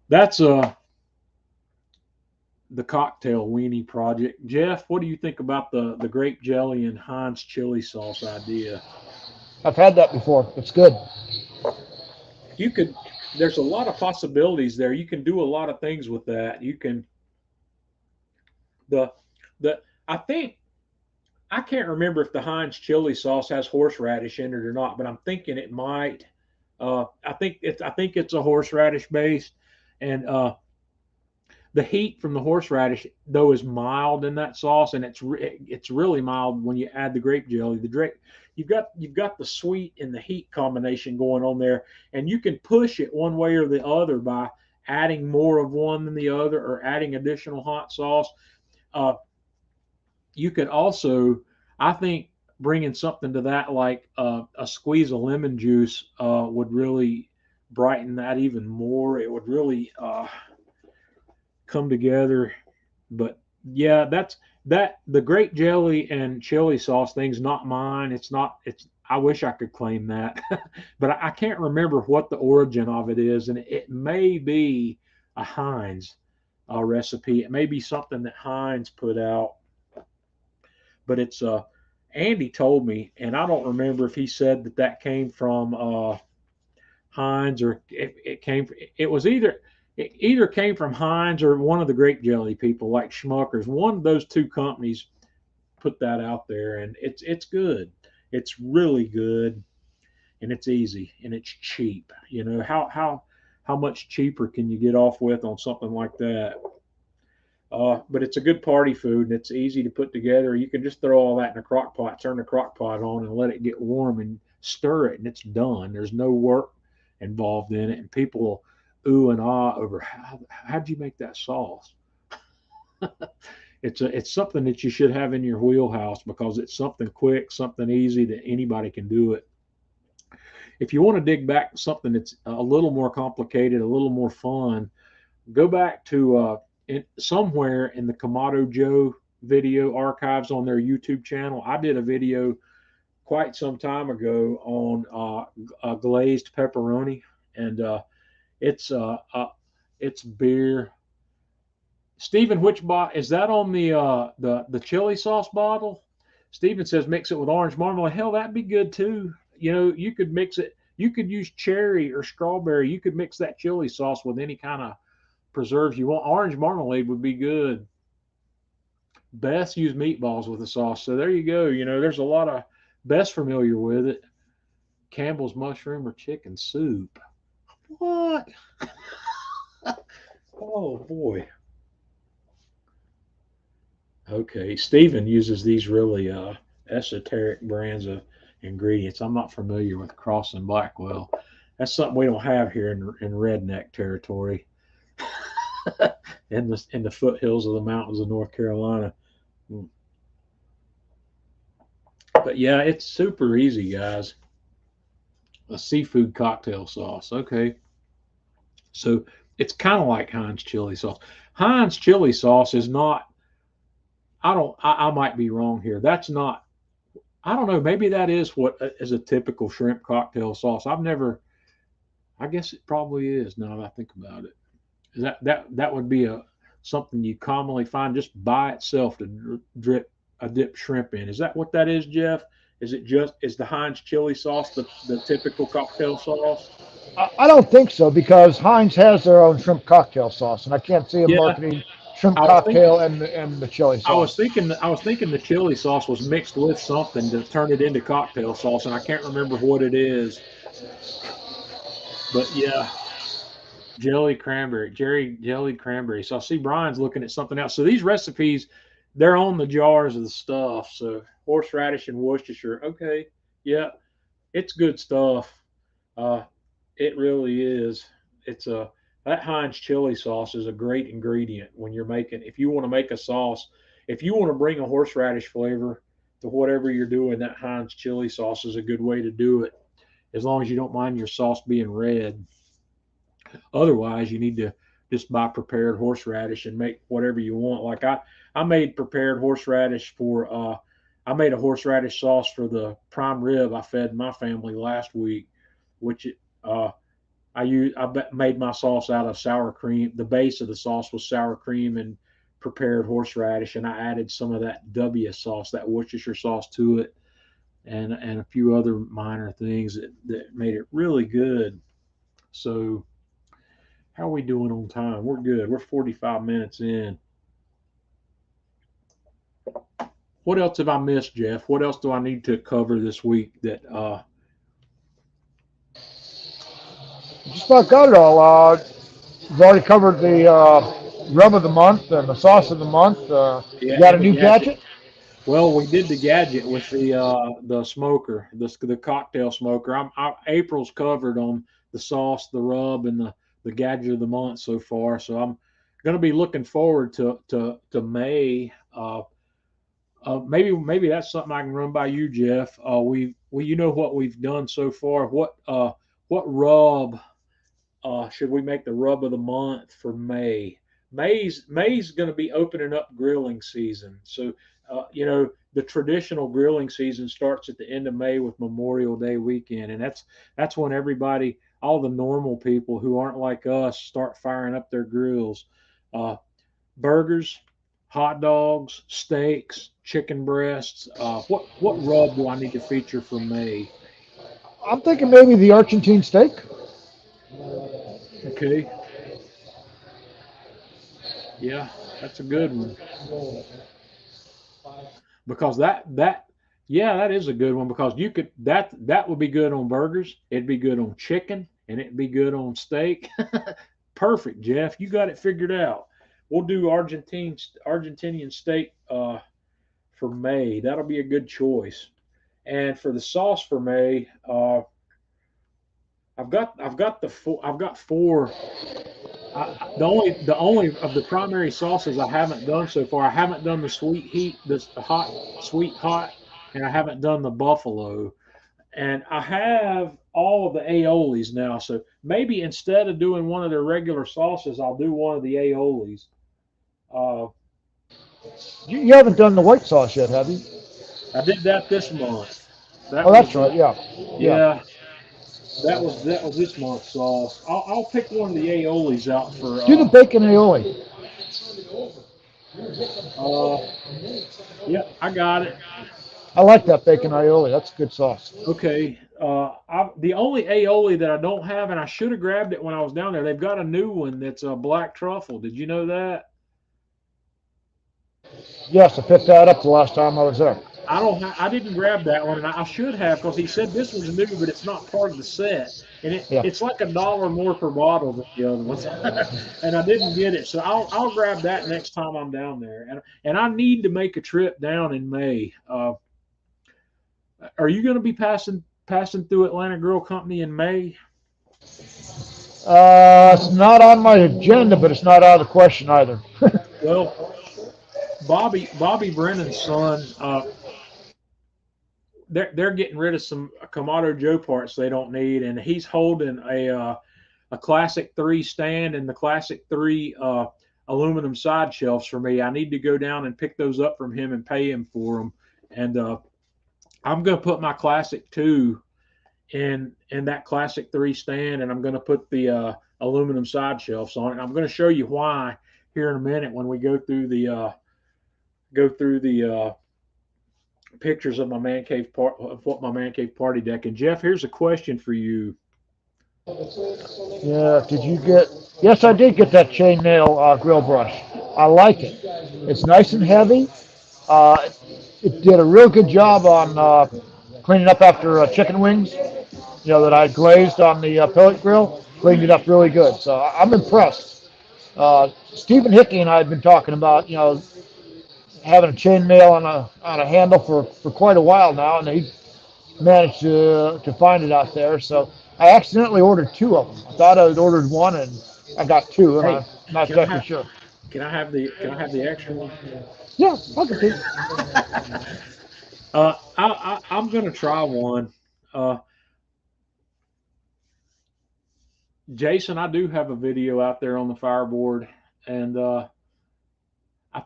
that's the cocktail weenie project. Jeff, what do you think about the grape jelly and Heinz chili sauce idea?
I've had that before. It's good.
You could. There's a lot of possibilities there. You can do a lot of things with that. You can the the I think I can't remember if the Heinz chili sauce has horseradish in it or not, but I'm thinking it might. I think it's a horseradish based, and the heat from the horseradish though is mild in that sauce, and it's really mild when you add the grape jelly. You've got the sweet and the heat combination going on there, and you can push it one way or the other by adding more of one than the other or adding additional hot sauce. Uh, you could also, I think, bringing something to that like a squeeze of lemon juice would really brighten that even more. It would really come together. But yeah, that the grape jelly and chili sauce thing's not mine. It's not. It's. I wish I could claim that, but I can't remember what the origin of it is, and it may be a Heinz recipe. It may be something that Heinz put out, but it's Andy told me, and I don't remember if he said that came from Heinz or it came. It was either came from Heinz or one of the grape jelly people like Schmuckers. One of those two companies put that out there, and it's good. It's really good, and it's easy, and it's cheap. You know how much cheaper can you get off with on something like that? But it's a good party food, and it's easy to put together. You can just throw all that in a crock pot, turn the crock pot on, and let it get warm, and stir it, and it's done. There's no work involved in it, and people ooh and ah over how'd you make that sauce. It's something that you should have in your wheelhouse because it's something quick, something easy that anybody can do it. If you want to dig back to something that's a little more complicated, a little more fun, go back to somewhere in the Kamado Joe video archives on their YouTube channel. I did a video quite some time ago on glazed pepperoni, and it's it's beer. Stephen, which bot is that on the chili sauce bottle? Stephen says mix it with orange marmalade. Hell, that'd be good too. You know, you could mix it. You could use cherry or strawberry. You could mix that chili sauce with any kind of preserves you want. Orange marmalade would be good. Beth used meatballs with the sauce, so there you go. You know, there's a lot of Beth's familiar with it. Campbell's mushroom or chicken soup. What? Oh boy. Okay, Stephen uses these really esoteric brands of ingredients. I'm not familiar with Cross and Blackwell. That's something we don't have here in redneck territory, in the foothills of the mountains of North Carolina. But yeah, it's super easy, guys. A seafood cocktail sauce. Okay, so it's kind of like Heinz chili sauce. Heinz chili sauce is not. I might be wrong here. That's not. I don't know. Maybe that is what is a typical shrimp cocktail sauce. I've never. I guess it probably is. Now that I think about it, that would be a something you commonly find just by itself to dip shrimp in. Is that what that is, Jeff? Is the Heinz chili sauce the typical cocktail sauce?
I don't think so because Heinz has their own shrimp cocktail sauce, and I can't see them
Yeah,
marketing shrimp
I was thinking.
cocktail and the chili sauce.
I was thinking the chili sauce was mixed with something to turn it into cocktail sauce, and I can't remember what it is. But yeah, jelly cranberry. So I see Brian's looking at something else. So these recipes, they're on the jars of the stuff. So horseradish and Worcestershire. Okay, yeah, it's good stuff. Uh, it really is. It's a That Heinz chili sauce is a great ingredient when you're making. If you want to make a sauce, if you want to bring a horseradish flavor to whatever you're doing, that Heinz chili sauce is a good way to do it. As long as you don't mind your sauce being red. Otherwise, you need to just buy prepared horseradish and make whatever you want. Like I made prepared horseradish for I made a horseradish sauce for the prime rib I fed my family last week, which uh, made my sauce out of sour cream. The base of the sauce was sour cream and prepared horseradish, and I added some of that W sauce, that Worcestershire sauce, to it, and a few other minor things that made it really good. So how are we doing on time? We're good. We're 45 minutes in. What else have I missed, Jeff? What else do I need to cover this week that
Just about got it all. We've already covered the rub of the month and the sauce of the month. You
yeah,
got a
and the
new
gadget?
gadget?
Well, we did the gadget with the smoker, the cocktail smoker. April's covered on the sauce, the rub, and the gadget of the month so far. So I'm going to be looking forward to May. Maybe that's something I can run by you, Jeff. We you know what we've done so far. What rub should we make the rub of the month for May? May's going to be opening up grilling season. So the traditional grilling season starts at the end of May with Memorial Day weekend, and that's when everybody, all the normal people who aren't like us, start firing up their grills. Uh, Burgers, hot dogs, steaks, chicken breasts. What rub do I need to feature for May?
I'm thinking maybe the Argentine steak.
Okay, yeah, that's a good one because that is a good one because you could that would be good on burgers. It'd be good on chicken and it'd be good on steak. Perfect, Jeff. You got it figured out. We'll do Argentinian steak for May. That'll be a good choice. And for the sauce for May, I've got four. The only of the primary sauces I haven't done so far. I haven't done the sweet heat, the hot sweet hot, and I haven't done the buffalo. And I have all of the aiolis now. So maybe instead of doing one of their regular sauces, I'll do one of the aiolis. Uh,
You haven't done the white sauce yet, have you?
I did that this month.
Oh,
That
that's
was
right. Yeah, yeah.
yeah, that was this month's sauce. I'll pick one of the aiolis out for
Do the bacon aioli.
uh yeah, I got it.
I like that bacon aioli. That's a good sauce.
Okay. The only aioli that I don't have, and I should have grabbed it when I was down there. They've got a new one that's a black truffle. Did you know that?
Yes, I picked that up the last time I was there.
I didn't grab that one, and I should have because he said this was new, but it's not part of the set, and
Yeah.
it's like $1 more per bottle than the other ones, and I didn't get it, so I'll grab that next time I'm down there, and I need to make a trip down in May. Are you going to be passing through Atlanta Grill Company in May?
It's not on my agenda, but it's not out of the question either.
Well, Bobby Brennan's son, they're getting rid of some Kamado Joe parts they don't need, and he's holding a Classic 3 stand and the Classic 3 aluminum side shelves for me. I need to go down and pick those up from him and pay him for them. And I'm going to put my Classic 2 in that Classic 3 stand, and I'm going to put the aluminum side shelves on it. And I'm going to show you why here in a minute when we go through the pictures of my man cave party deck. And Jeff, here's a question for you.
Yeah, did you get? Yes, I did get that chainmail grill brush. I like it. It's nice and heavy. Uh, it did a real good job on cleaning up after chicken wings. That I glazed on the pellet grill. Cleaned it up really good. So I'm impressed. Stephen Hickey and I had been talking about having a chainmail on a handle for quite a while now, and he managed to find it out there. So I accidentally ordered two of them. I thought I had ordered one, and I got two, and
Hey,
I'm not
can I
exactly
have
sure.
the extra one?
Yeah, I can see.
I'm gonna try one. Uh, Jason, I do have a video out there on the Fireboard, and I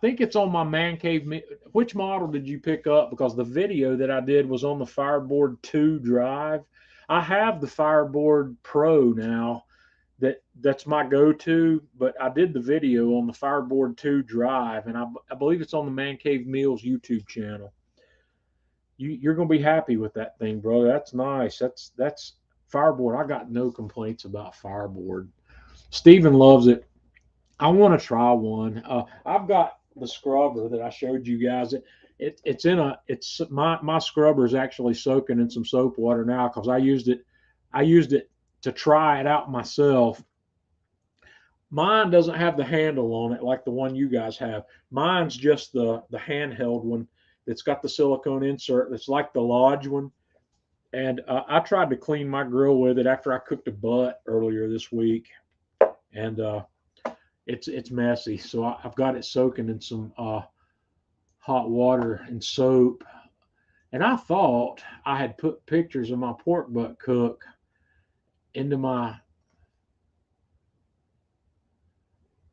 think it's on my man cave. Which model did you pick up? Because the video that I did was on the Fireboard 2 drive. I have the Fireboard Pro now. That's my go-to, but I did the video on the Fireboard 2 drive, and I believe it's on the Man Cave Meals YouTube channel. You're gonna be happy with that thing, bro. That's nice. That's Fireboard. I got no complaints about Fireboard. Steven loves it. I want to try one. I've got the scrubber that I showed you guys. It's my scrubber is actually soaking in some soap water now because I used it to try it out myself. Mine doesn't have the handle on it like the one you guys have. Mine's just the handheld one that's got the silicone insert. That's like the Lodge one. And I tried to clean my grill with it after I cooked a butt earlier this week, and it's messy. So I've got it soaking in some hot water and soap. And I thought I had put pictures of my pork butt cook into my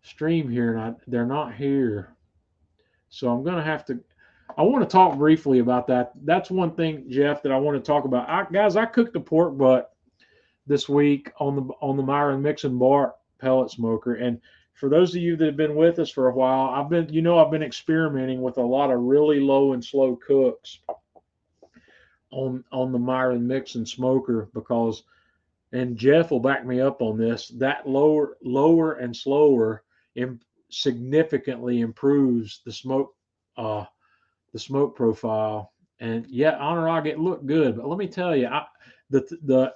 stream here, and they're not here. So I'm gonna have to. I want to talk briefly about that. That's one thing, Jeff, that I want to talk about. I cooked the pork butt this week on the Myron Mixon Bar pellet smoker, and for those of you that have been with us for a while, I've been experimenting with a lot of really low and slow cooks on the Myron Mixon smoker because, and Jeff will back me up on this, that lower and slower significantly improves the smoke profile. And yeah, Honorog, it looked good, but let me tell you, the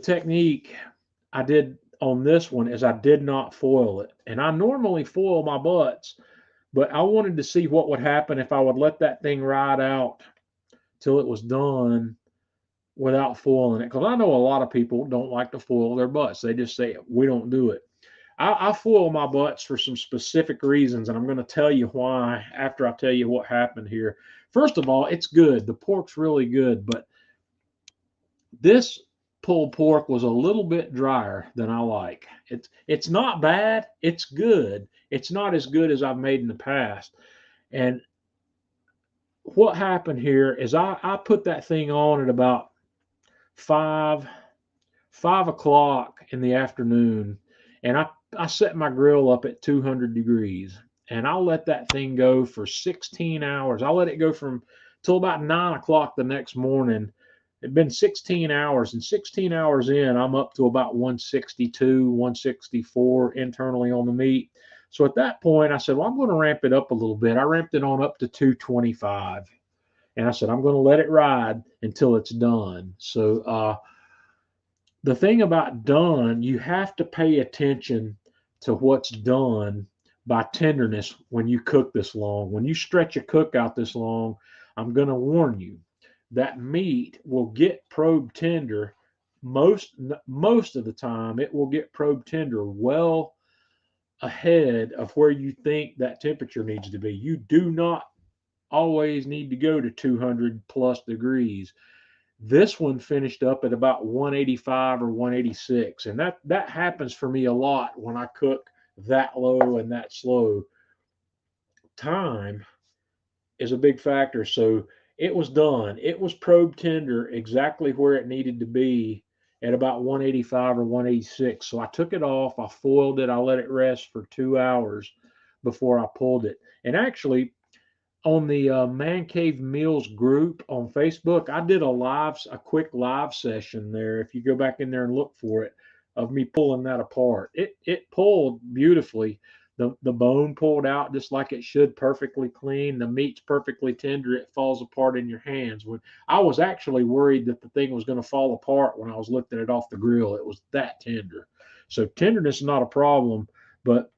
technique I did on this one is I did not foil it. And I normally foil my butts, but I wanted to see what would happen if I would let that thing ride out till it was done without foiling it. Because I know a lot of people don't like to foil their butts. They just say, we don't do it. I foil my butts for some specific reasons, and I'm going to tell you why after I tell you what happened here. First of all, it's good. The pork's really good, but this pulled pork was a little bit drier than I like. It's not bad. It's good. It's not as good as I've made in the past. And what happened here is I put that thing on at about 5 o'clock in the afternoon, and I set my grill up at 200 degrees, and I'll let that thing go for 16 hours. I'll let it go till about 9 o'clock the next morning. It'd been 16 hours, and 16 hours in, I'm up to about 162, 164 internally on the meat. So at that point, I said, well, I'm going to ramp it up a little bit. I ramped it on up to 225, and I said, I'm going to let it ride until it's done. So the thing about done, you have to pay attention to what's done by tenderness when you cook this long. When you stretch a cook out this long, I'm going to warn you that meat will get probe tender. Most of the time, it will get probe tender well ahead of where you think that temperature needs to be. You do not always need to go to 200 plus degrees. This one finished up at about 185 or 186, and that happens for me a lot when I cook that low and that slow. Time is a big factor. So it was done. It was probe tender exactly where it needed to be at about 185 or 186. So I took it off, I foiled it, I let it rest for 2 hours before I pulled it. And actually, on the Man Cave Meals group on Facebook, I did a quick live session there. If you go back in there and look for it, of me pulling that apart, it pulled beautifully. The bone pulled out just like it should, perfectly clean. The meat's perfectly tender. It falls apart in your hands. When I was actually worried that the thing was going to fall apart when I was lifting it off the grill, it was that tender. So tenderness is not a problem, but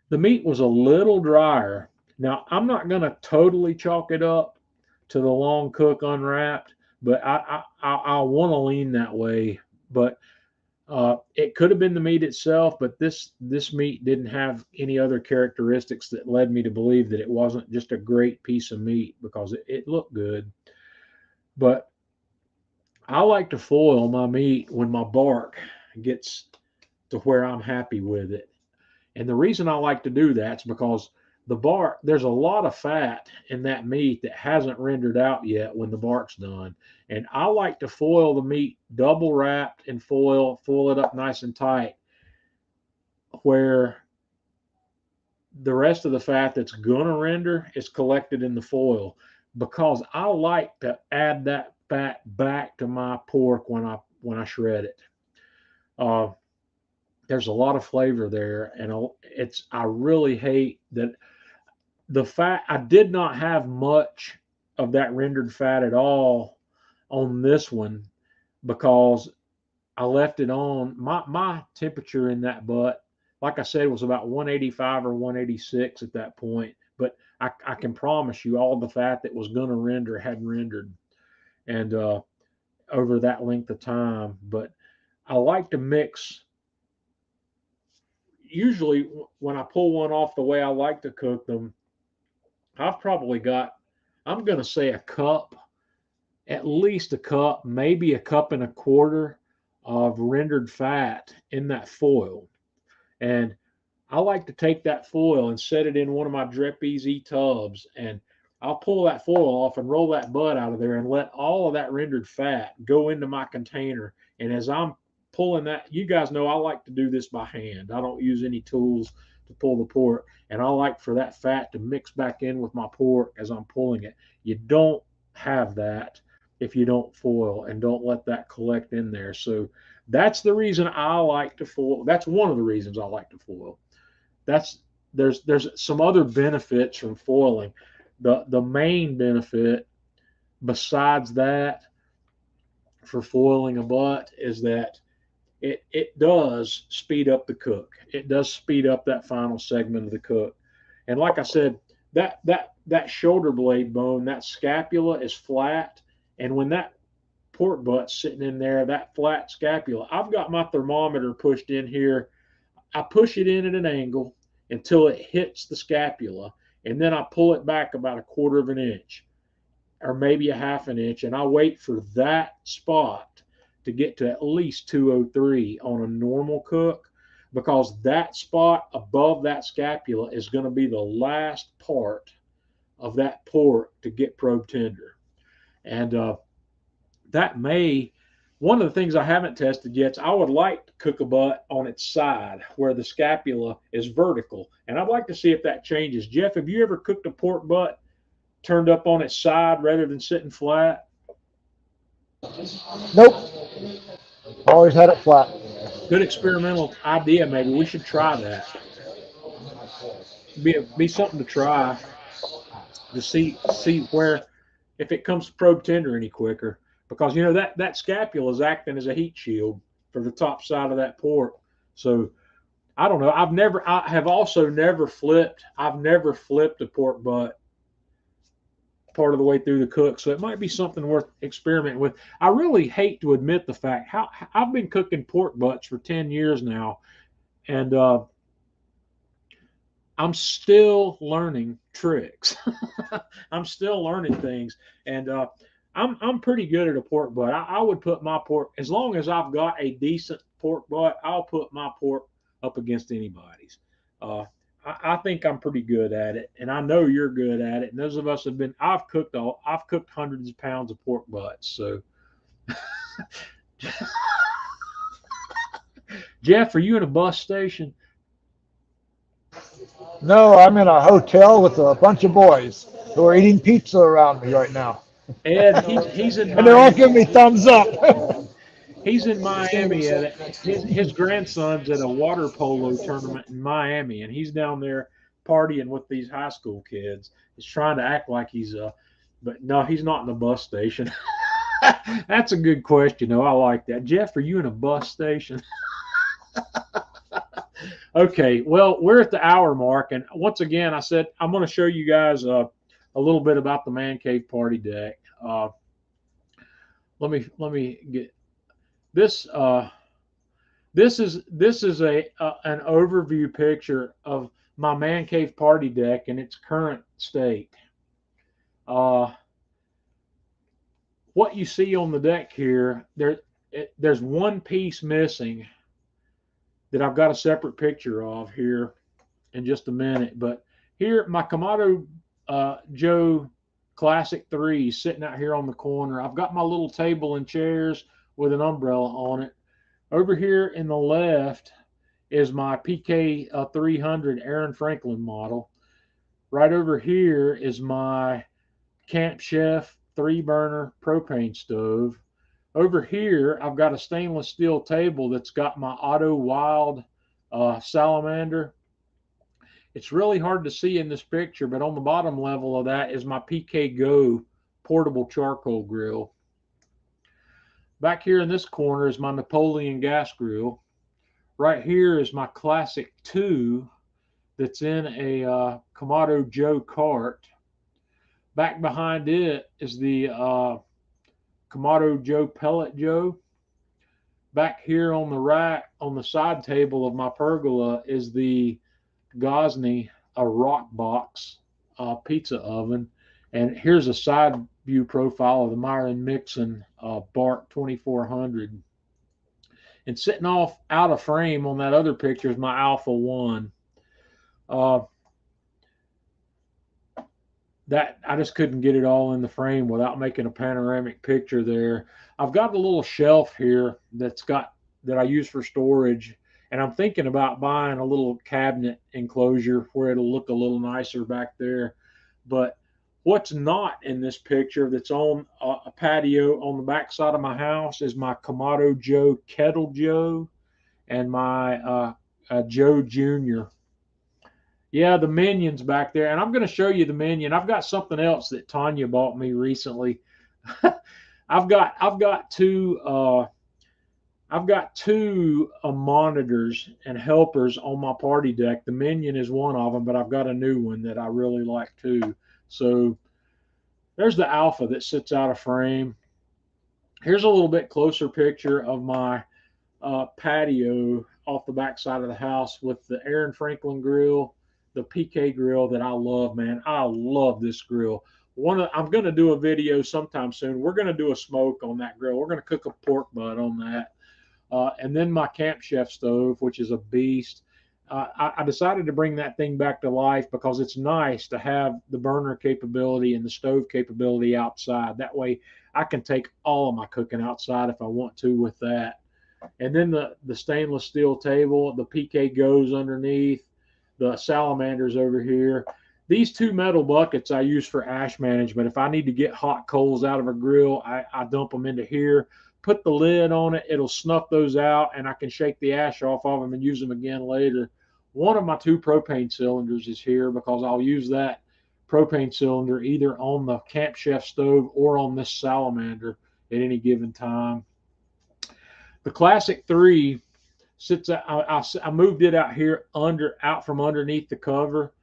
the meat was a little drier. Now, I'm not going to totally chalk it up to the long cook unwrapped, but I want to lean that way. But it could have been the meat itself, but this meat didn't have any other characteristics that led me to believe that it wasn't just a great piece of meat, because it looked good. But I like to foil my meat when my bark gets to where I'm happy with it. And the reason I like to do that is because the bark, there's a lot of fat in that meat that hasn't rendered out yet when the bark's done. And I like to foil the meat double wrapped and foil it up nice and tight, where the rest of the fat that's going to render is collected in the foil, because I like to add that fat back to my pork when I shred it. Uh, there's a lot of flavor there, and I really hate that the fat. I did not have much of that rendered fat at all on this one, because I left it on. My temperature in that butt, like I said, was about 185 or 186 at that point. But I can promise you, all the fat that was going to render hadn't rendered, and over that length of time. But I like to mix. Usually, when I pull one off the way I like to cook them, I've probably got, I'm going to say a cup, at least a cup, maybe a cup and a quarter of rendered fat in that foil. And I like to take that foil and set it in one of my Drep Easy tubs, and I'll pull that foil off and roll that butt out of there and let all of that rendered fat go into my container. And as I'm pulling that, you guys know I like to do this by hand. I don't use any tools to pull the pork, and I like for that fat to mix back in with my pork as I'm pulling it. You don't have that if you don't foil and don't let that collect in there. So that's the reason I like to foil. That's one of the reasons I like to foil. That's there's some other benefits from foiling. The main benefit besides that for foiling a butt is that it does speed up the cook. It does speed up that final segment of the cook. And like I said, that shoulder blade bone, that scapula is flat, and when that pork butt's sitting in there, that flat scapula, I've got my thermometer pushed in here. I push it in at an angle until it hits the scapula, and then I pull it back about a quarter of an inch or maybe a half an inch, and I wait for that spot to get to at least 203 on a normal cook, because that spot above that scapula is going to be the last part of that pork to get probe tender. And that may, one of the things I haven't tested yet is I would like to cook a butt on its side where the scapula is vertical. And I'd like to see if that changes. Jeff, have you ever cooked a pork butt turned up on its side rather than sitting flat?
Nope. Always had it flat.
Good experimental idea. Maybe we should try that. Be something to try to see where, if it comes to probe tender any quicker, because you know that scapula is acting as a heat shield for the top side of that pork. So I don't know. I have also never flipped. I've never flipped a pork butt part of the way through the cook. So it might be something worth experimenting with. I really hate to admit the fact how I've been cooking pork butts for 10 years now, and I'm still learning tricks. I'm still learning things, and I'm pretty good at a pork butt. I would put my pork, as long as I've got a decent pork butt, I'll put my pork up against anybody's. I think I'm pretty good at it, and I know you're good at it. And those of us have been. I've cooked hundreds of pounds of pork butts. So, Jeff, are you in a bus station?
No, I'm in a hotel with a bunch of boys who are eating pizza around me right now.
Ed, he's in
And they're all
Miami.
giving me thumbs up.
He's in Miami at his grandson's at a water polo tournament in Miami, and he's down there partying with these high school kids. He's trying to act like but no, he's not in the bus station. That's a good question, though. I like that. Jeff, are you in a bus station? Okay, well, we're at the hour mark, and once again, I said I'm going to show you guys a little bit about the Man Cave Party Deck. Let me get this. This is an overview picture of my Man Cave Party Deck in its current state. What you see on the deck here, there's one piece missing that I've got a separate picture of here in just a minute. But here, my Kamado Joe Classic 3 sitting out here on the corner. I've got my little table and chairs with an umbrella on it. Over here in the left is my PK 300 Aaron Franklin model. Right over here is my Camp Chef 3-burner propane stove. Over here, I've got a stainless steel table that's got my Auto Wild salamander. It's really hard to see in this picture, but on the bottom level of that is my PK Go portable charcoal grill. Back here in this corner is my Napoleon gas grill. Right here is my Classic 2 that's in a Kamado Joe cart. Back behind it is the Kamado Joe Pellet Joe. Back here on the rack, on the side table of my pergola, is the Gosney Rock Box pizza oven. And here's a side view profile of the Myron Mixon Bark 2400. And sitting off out of frame on that other picture is my Alpha 1. That I just couldn't get it all in the frame without making a panoramic picture there. I've got a little shelf here that I use for storage, and I'm thinking about buying a little cabinet enclosure where it'll look a little nicer back there. But what's not in this picture that's on a patio on the back side of my house is my Kamado Joe Kettle Joe and my Joe Jr. Yeah, the Minion's back there, and I'm going to show you the Minion. I've got something else that Tanya bought me recently. I've got two monitors and helpers on my party deck. The Minion is one of them, but I've got a new one that I really like too. So there's the Alpha that sits out of frame. Here's a little bit closer picture of my patio off the back side of the house with the Aaron Franklin grill, the PK grill that I love, man. I love this grill. I'm going to do a video sometime soon. We're going to do a smoke on that grill. We're going to cook a pork butt on that. And then my Camp Chef stove, which is a beast. I decided to bring that thing back to life because it's nice to have the burner capability and the stove capability outside. That way I can take all of my cooking outside if I want to with that. And then the stainless steel table, the PK goes underneath, the salamanders over here. These two metal buckets I use for ash management. If I need to get hot coals out of a grill, I dump them into here, put the lid on it. It'll snuff those out, and I can shake the ash off of them and use them again later. One of my 2 propane cylinders is here because I'll use that propane cylinder either on the Camp Chef stove or on this salamander at any given time. The Classic 3 sits. I moved it out here out from underneath the cover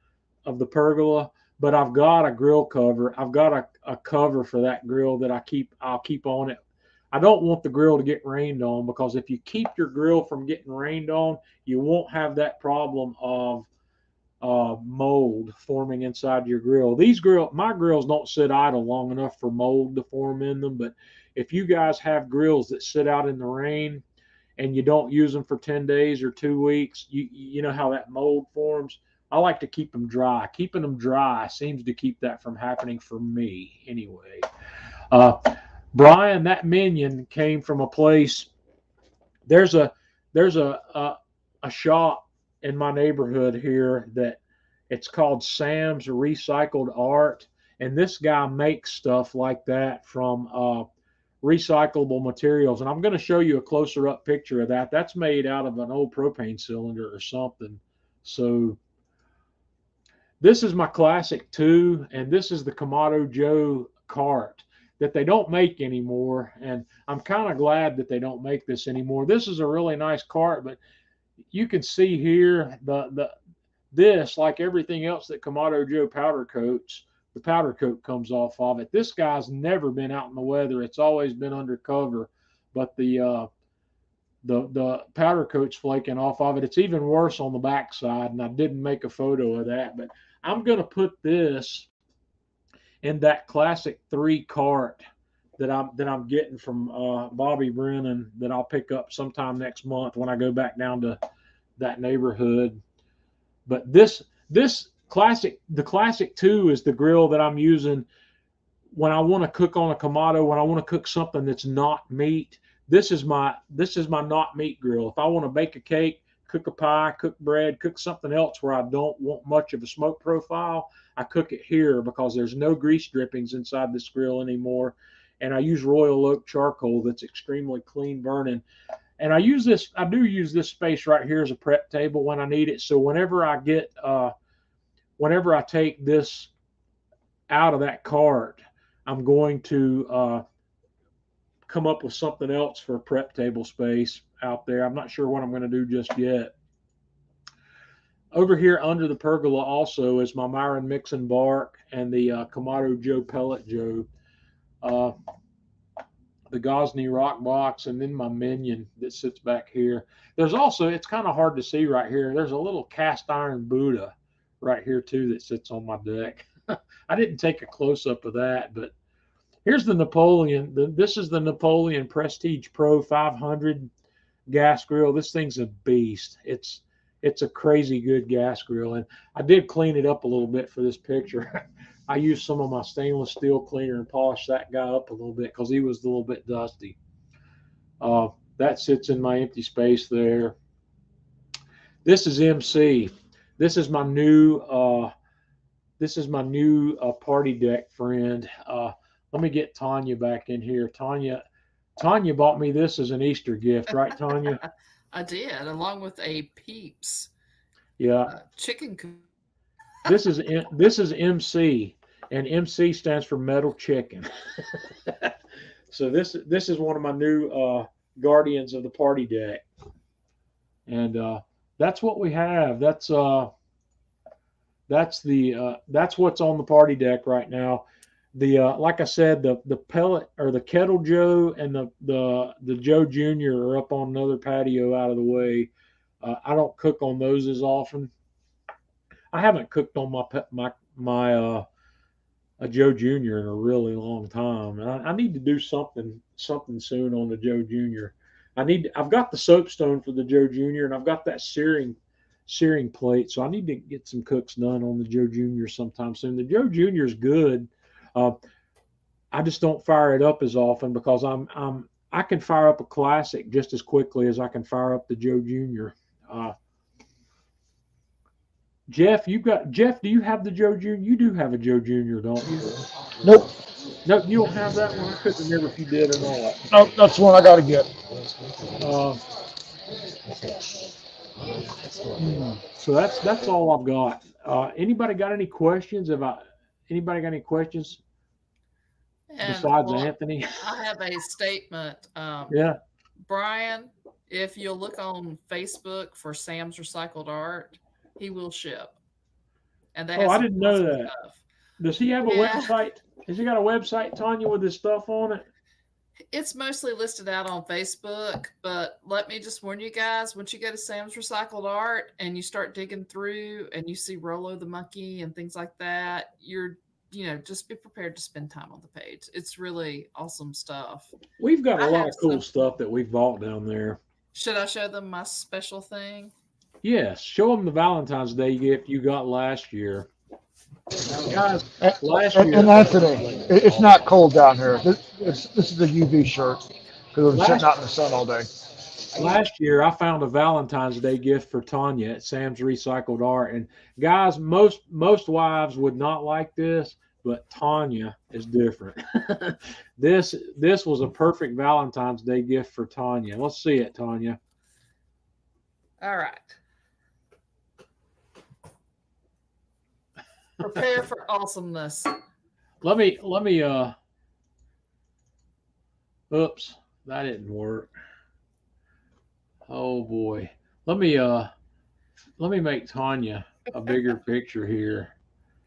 of the pergola, but I've got a grill cover. I've got a cover for that grill that I'll keep on it. I don't want the grill to get rained on, because if you keep your grill from getting rained on, you won't have that problem of mold forming inside your grill. My grills don't sit idle long enough for mold to form in them, but if you guys have grills that sit out in the rain, and you don't use them for 10 days or 2 weeks, you know how that mold forms. I like to keep them dry. Keeping them dry seems to keep that from happening for me anyway. Uh, Brian, that minion came from a place. There's a there's a shop in my neighborhood here that it's called Sam's Recycled Art, and this guy makes stuff like that from recyclable materials. And I'm going to show you a closer up picture of that. That's made out of an old propane cylinder or something. So this is my Classic 2, and this is the Kamado Joe cart that they don't make anymore. And I'm kind of glad that they don't make this anymore. This is a really nice cart, but you can see here this, like everything else that Kamado Joe powder coats, the powder coat comes off of it. This guy's never been out in the weather. It's always been undercover, but the powder coat's flaking off of it. It's even worse on the backside, and I didn't make a photo of that, but I'm going to put this in that Classic 3 cart that I'm getting from Bobby Brennan that I'll pick up sometime next month when I go back down to that neighborhood. But the Classic 2 is the grill that I'm using when I want to cook on a Kamado, when I want to cook something that's not meat. This is my not meat grill. If I want to bake a cake, cook a pie, cook bread, cook something else where I don't want much of a smoke profile, I cook it here because there's no grease drippings inside this grill anymore. And I use Royal Oak charcoal that's extremely clean burning. And I do use this space right here as a prep table when I need it. So whenever I take this out of that cart, I'm going to come up with something else for a prep table space out there. I'm not sure what I'm going to do just yet. Over here under the pergola also is my Myron Mixon Bark and the Kamado Joe Pellet Joe, the Gosney Rock Box, and then my Minion that sits back here. There's also, it's kind of hard to see right here, there's a little cast iron Buddha right here too that sits on my deck. I didn't take a close-up of that, but here's the Napoleon. This is the Napoleon Prestige Pro 500 gas grill. This thing's a beast. It's a crazy good gas grill, and I did clean it up a little bit for this picture. I used some of my stainless steel cleaner and polished that guy up a little bit because he was a little bit dusty. That sits in my empty space there. This is MC. This is my new party deck friend. Let me get Tanya back in here. Tanya bought me this as an Easter gift, right, Tanya?
I did, along with a Peeps.
Yeah.
Chicken.
This is MC, and MC stands for metal chicken. So this is one of my new guardians of the party deck, and that's what we have. That's what's on the party deck right now. Like I said, the pellet or the Kettle Joe and the Joe Jr. are up on another patio out of the way. I don't cook on those as often. I haven't cooked on my Joe Jr. in a really long time, and I need to do something soon on the Joe Jr. I've got the soapstone for the Joe Jr. and I've got that searing plate, so I need to get some cooks done on the Joe Jr. sometime soon. The Joe Jr. is good. I just don't fire it up as often because I can fire up a Classic just as quickly as I can fire up the Joe Jr. Jeff, do you have the Joe Jr.? You do have a Joe Jr., don't you?
Nope.
No, you don't have that one. I couldn't remember if you did or not.
Nope, that's the one I got to get.
So that's all I've got. Anybody got any questions about? Anybody got any questions besides Anthony?
I have a statement.
Yeah.
Brian, if you'll look on Facebook for Sam's Recycled Art, he will ship. And
I didn't know that.
Stuff.
Does he have a website? Has he got a website, Tanya, with his stuff on it?
It's mostly listed out on Facebook, but let me just warn you guys, once you go to Sam's Recycled Art and you start digging through and you see Rolo the monkey and things like that, just be prepared to spend time on the page. It's really awesome stuff.
We've got a lot of cool stuff that we've bought down there.
Should I show them my special thing?
Yes, show them the Valentine's Day gift you got last year. Guys,
And,
last
and
year,
Anthony, it's not cold down here. This is a UV shirt because I'm sitting
last
out in the sun all day.
last year I found a Valentine's Day gift for Tanya at Sam's Recycled Art. And guys, most wives would not like this, but Tanya is different. This was a perfect Valentine's Day gift for Tanya. Let's see it, Tanya.
All right. Prepare for awesomeness.
Let me oops, that didn't work. Oh boy. Let me make Tanya a bigger picture here.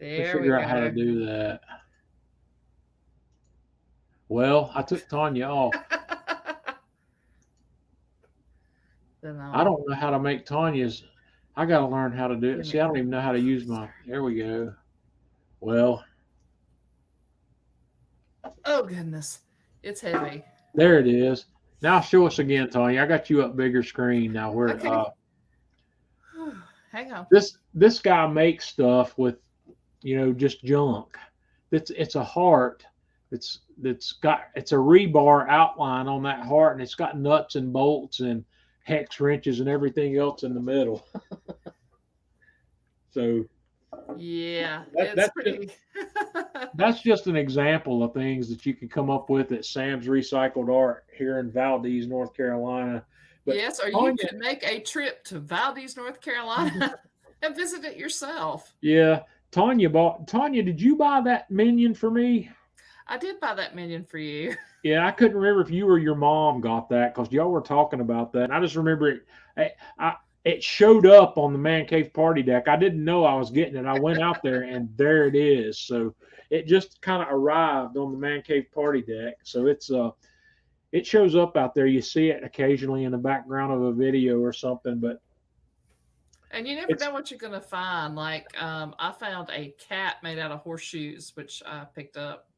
Let me
There we
figure out how to
go.
do that. Well, I took Tanya off.
Then
I don't know how to make Tanya's. I got to learn how to do it.
Give
See,
me-
I don't even know how to use my. There we go. Well,
Oh goodness, it's heavy.
there it is. Now show us again, Tanya. I got you up bigger screen now. Where
Okay. Hang on.
this guy makes stuff with, just junk. It's a heart. It's a rebar outline on that heart, and it's got nuts and bolts and hex wrenches and everything else in the middle. So
Yeah,
That-
it's
that's
pretty.
that's just an example of things that you can come up with at Sam's Recycled Art here in Valdez, North Carolina. But
Yes, or you
Tanya,
could make a trip to Valdez, North Carolina, and visit it yourself.
yeah, Tanya, did you buy that minion for me?
I did buy that minion for you.
Yeah, I couldn't remember if you or your mom got that because y'all were talking about that. And I just remember it showed up on the Man Cave party deck. I didn't know I was getting it. I went out there and there it is. So it just kind of arrived on the Man Cave party deck. So it shows up out there. You see it occasionally in the background of a video or something, but
And you never
it's
know what you're gonna find. Like I found a cat made out of horseshoes, which I picked up,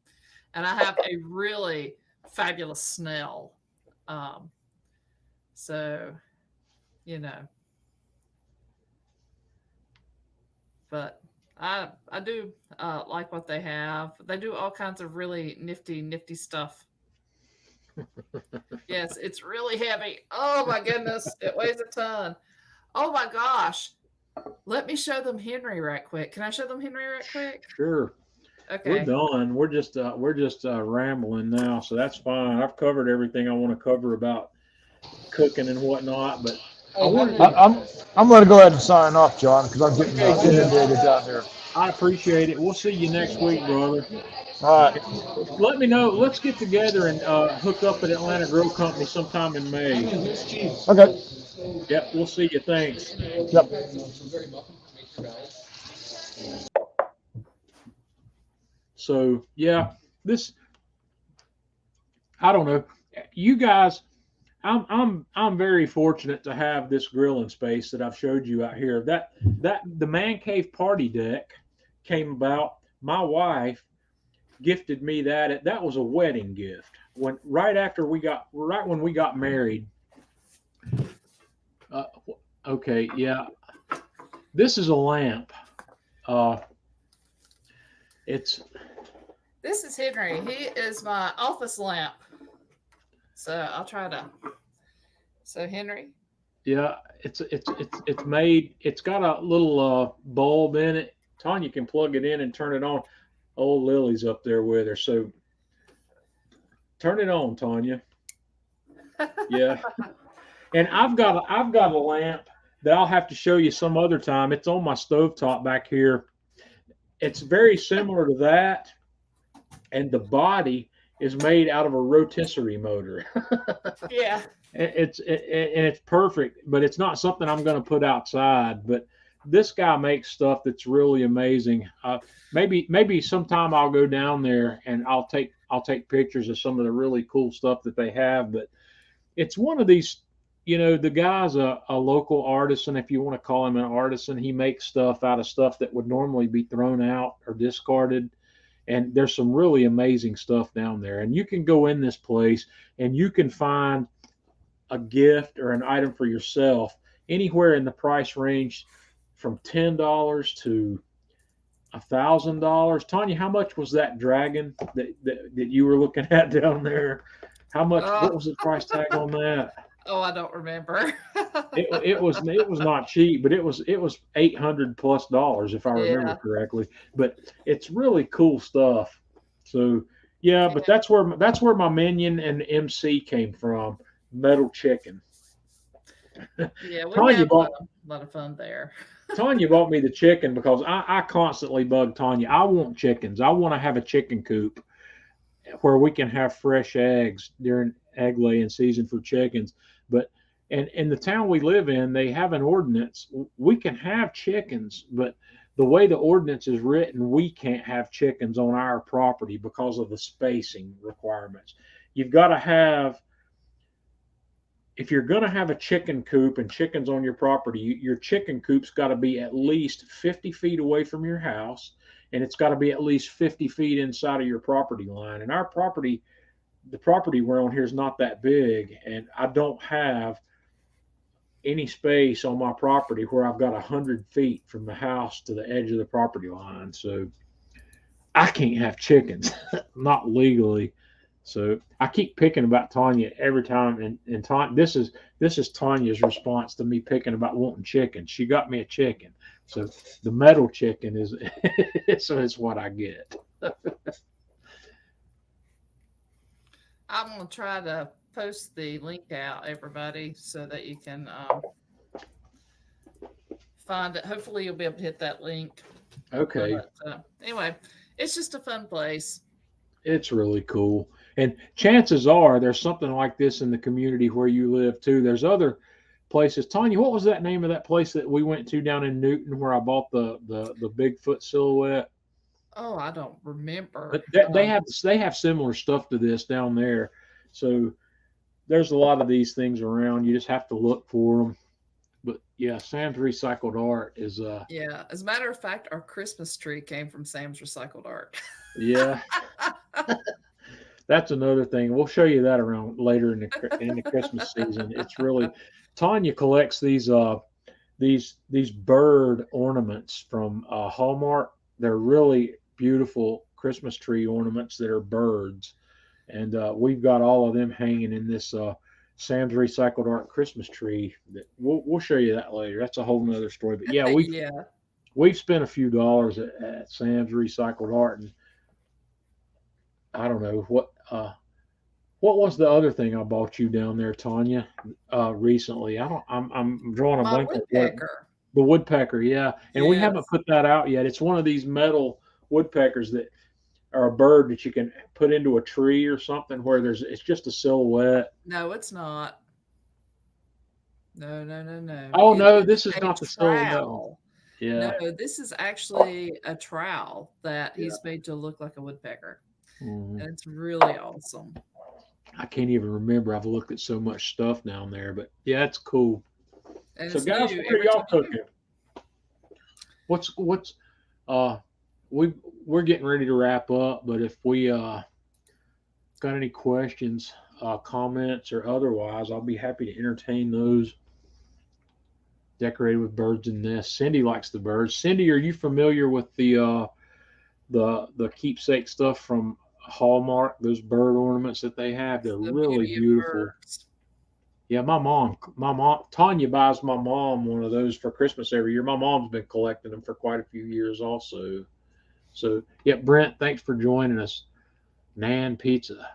and I have a really fabulous snail. Um, so, you know, but I do like what they have. They do all kinds of really nifty stuff. Yes, it's really heavy. Oh my goodness, it weighs a ton. Oh my gosh. Let me show them Henry right quick. Can I show them Henry right quick?
sure. We're
Okay.
done. We're just rambling now, so that's fine. I've covered everything I want to cover about cooking and whatnot, but I wanted to
I'm going to go ahead and sign off, John, because I'm getting
Okay, good.
inundated down here.
I appreciate it. We'll see you next week, brother.
All right.
Let me know. Let's get together and hook up at Atlanta Grill Company sometime in May.
Okay.
Yep, we'll see you. Thanks.
Yep.
So yeah, I don't know. You guys, I'm very fortunate to have this grilling space that I've showed you out here. That the Man Cave party deck came about. My wife gifted me that. That was a wedding gift. Right when we got married. Okay, yeah. This is a lamp. It's
This is Henry. He is my office lamp. So I'll try to. So Henry.
Yeah, it's made. It's got a little bulb in it. Tanya can plug it in and turn it on. Old Lily's up there with her, so turn it on, Tanya. Yeah, and I've got a lamp that I'll have to show you some other time. It's on my stovetop back here. It's very similar to that, and the body is made out of a rotisserie motor.
Yeah.
It's perfect, but it's not something I'm going to put outside. But this guy makes stuff that's really amazing. Maybe sometime I'll go down there and I'll take pictures of some of the really cool stuff that they have. But it's one of these, the guy's a local artisan, if you want to call him an artisan. He makes stuff out of stuff that would normally be thrown out or discarded. And there's some really amazing stuff down there. And you can go in this place and you can find a gift or an item for yourself, anywhere in the price range from $10 to $1,000. Tanya, how much was that dragon that you were looking at down there? How much? What
Oh,
was the price tag on that?
oh, I don't remember.
It was not cheap, but it was $800+ if I remember
Yeah.
correctly. But it's really cool stuff. So yeah, but that's where my minion and MC came from. Metal chicken.
Yeah, we
Tanya
have a
bought
lot of fun there.
Tanya bought me the chicken because I constantly bug Tanya. I want chickens. I want to have a chicken coop where we can have fresh eggs during egg laying season for chickens. But and in the town we live in, they have an ordinance. We can have chickens, but the way the ordinance is written, we can't have chickens on our property because of the spacing requirements. You've got to have if you're going to have a chicken coop and chickens on your property, your chicken coop's got to be at least 50 feet away from your house, and it's got to be at least 50 feet inside of your property line. And our property, the property we're on here is not that big, and I don't have any space on my property where I've got 100 feet from the house to the edge of the property line. So I can't have chickens, not legally. So I keep picking about Tanya every time, and Tanya, this is Tanya's response to me picking about wanting chicken. She got me a chicken, so the metal chicken is so it's what I get.
I'm gonna try to post the link out, everybody, so that you can find it. Hopefully, you'll be able to hit that link.
Okay,
But anyway, it's just a fun place.
it's really cool, and chances are there's something like this in the community where you live too. There's other places. Tanya, what was that name of that place that we went to down in Newton where I bought the Bigfoot silhouette?
Oh, I don't remember.
But they have similar stuff to this down there. So there's a lot of these things around. You just have to look for them. But yeah, Sam's Recycled Art is
Yeah, as a matter of fact, our Christmas tree came from Sam's Recycled Art.
yeah, that's another thing. We'll show you that around later in the Christmas season. It's really Tanya collects these bird ornaments from Hallmark. They're really beautiful Christmas tree ornaments that are birds, and we've got all of them hanging in this Sam's Recycled Art Christmas tree. That we'll show you that later. That's a whole nother story. But yeah,
Yeah.
we've spent a few dollars at Sam's Recycled Art, and I don't know what was the other thing I bought you down there, Tanya, recently. I don't. I'm drawing a
My
blank on what
woodpecker.
the woodpecker. Yeah, and we haven't
Yes.
put that out yet. It's one of these metal woodpeckers that are a bird that you can put into a tree or something where it's just a silhouette.
No, it's not. No, no, no, no.
Oh
It
no,
is
this is
a
not the silhouette one.
trowel. No,
Yeah.
this is actually a trowel that
Yeah.
he's made to look like a woodpecker.
Mhm.
And it's really awesome.
I can't even remember. I've looked at so much stuff down there, but yeah, it's cool.
And
So
it's
guys,
new
what are
every
y'all
time you
cooking? What's uh we're getting ready to wrap up, but if we got any questions, comments or otherwise, I'll be happy to entertain those. Decorated with birds and nests. Cindy likes the birds. Cindy, are you familiar with the keepsake stuff from Hallmark? Those bird ornaments that they have, they're
the
really
beauty of
beautiful.
birds.
Yeah, my mom, Tanya buys my mom one of those for Christmas every year. My mom's been collecting them for quite a few years, also. So, yeah, Brent, thanks for joining us. Nan Pizza,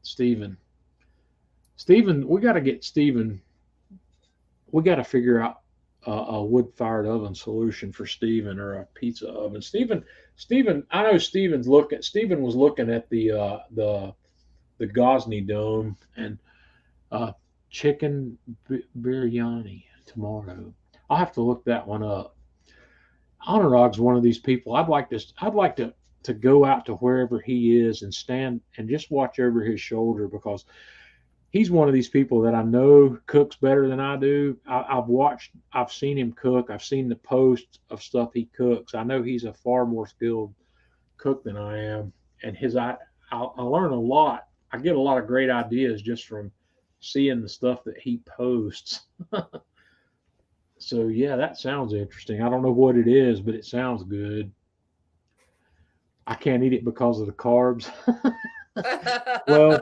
Stephen, we got to get Stephen. We got to figure out a wood-fired oven solution for Stephen or a pizza oven. Stephen, I know Stephen was looking at the Gosney Dome and uh, chicken biryani tomorrow. I'll have to look that one up. Anurag's one of these people. I'd like to go out to wherever he is and stand and just watch over his shoulder because he's one of these people that I know cooks better than I do. I've seen him cook. I've seen the posts of stuff he cooks. I know he's a far more skilled cook than I am, and I learn a lot. I get a lot of great ideas just from seeing the stuff that he posts. So yeah, that sounds interesting. I don't know what it is, but it sounds good. I can't eat it because of the carbs. Well,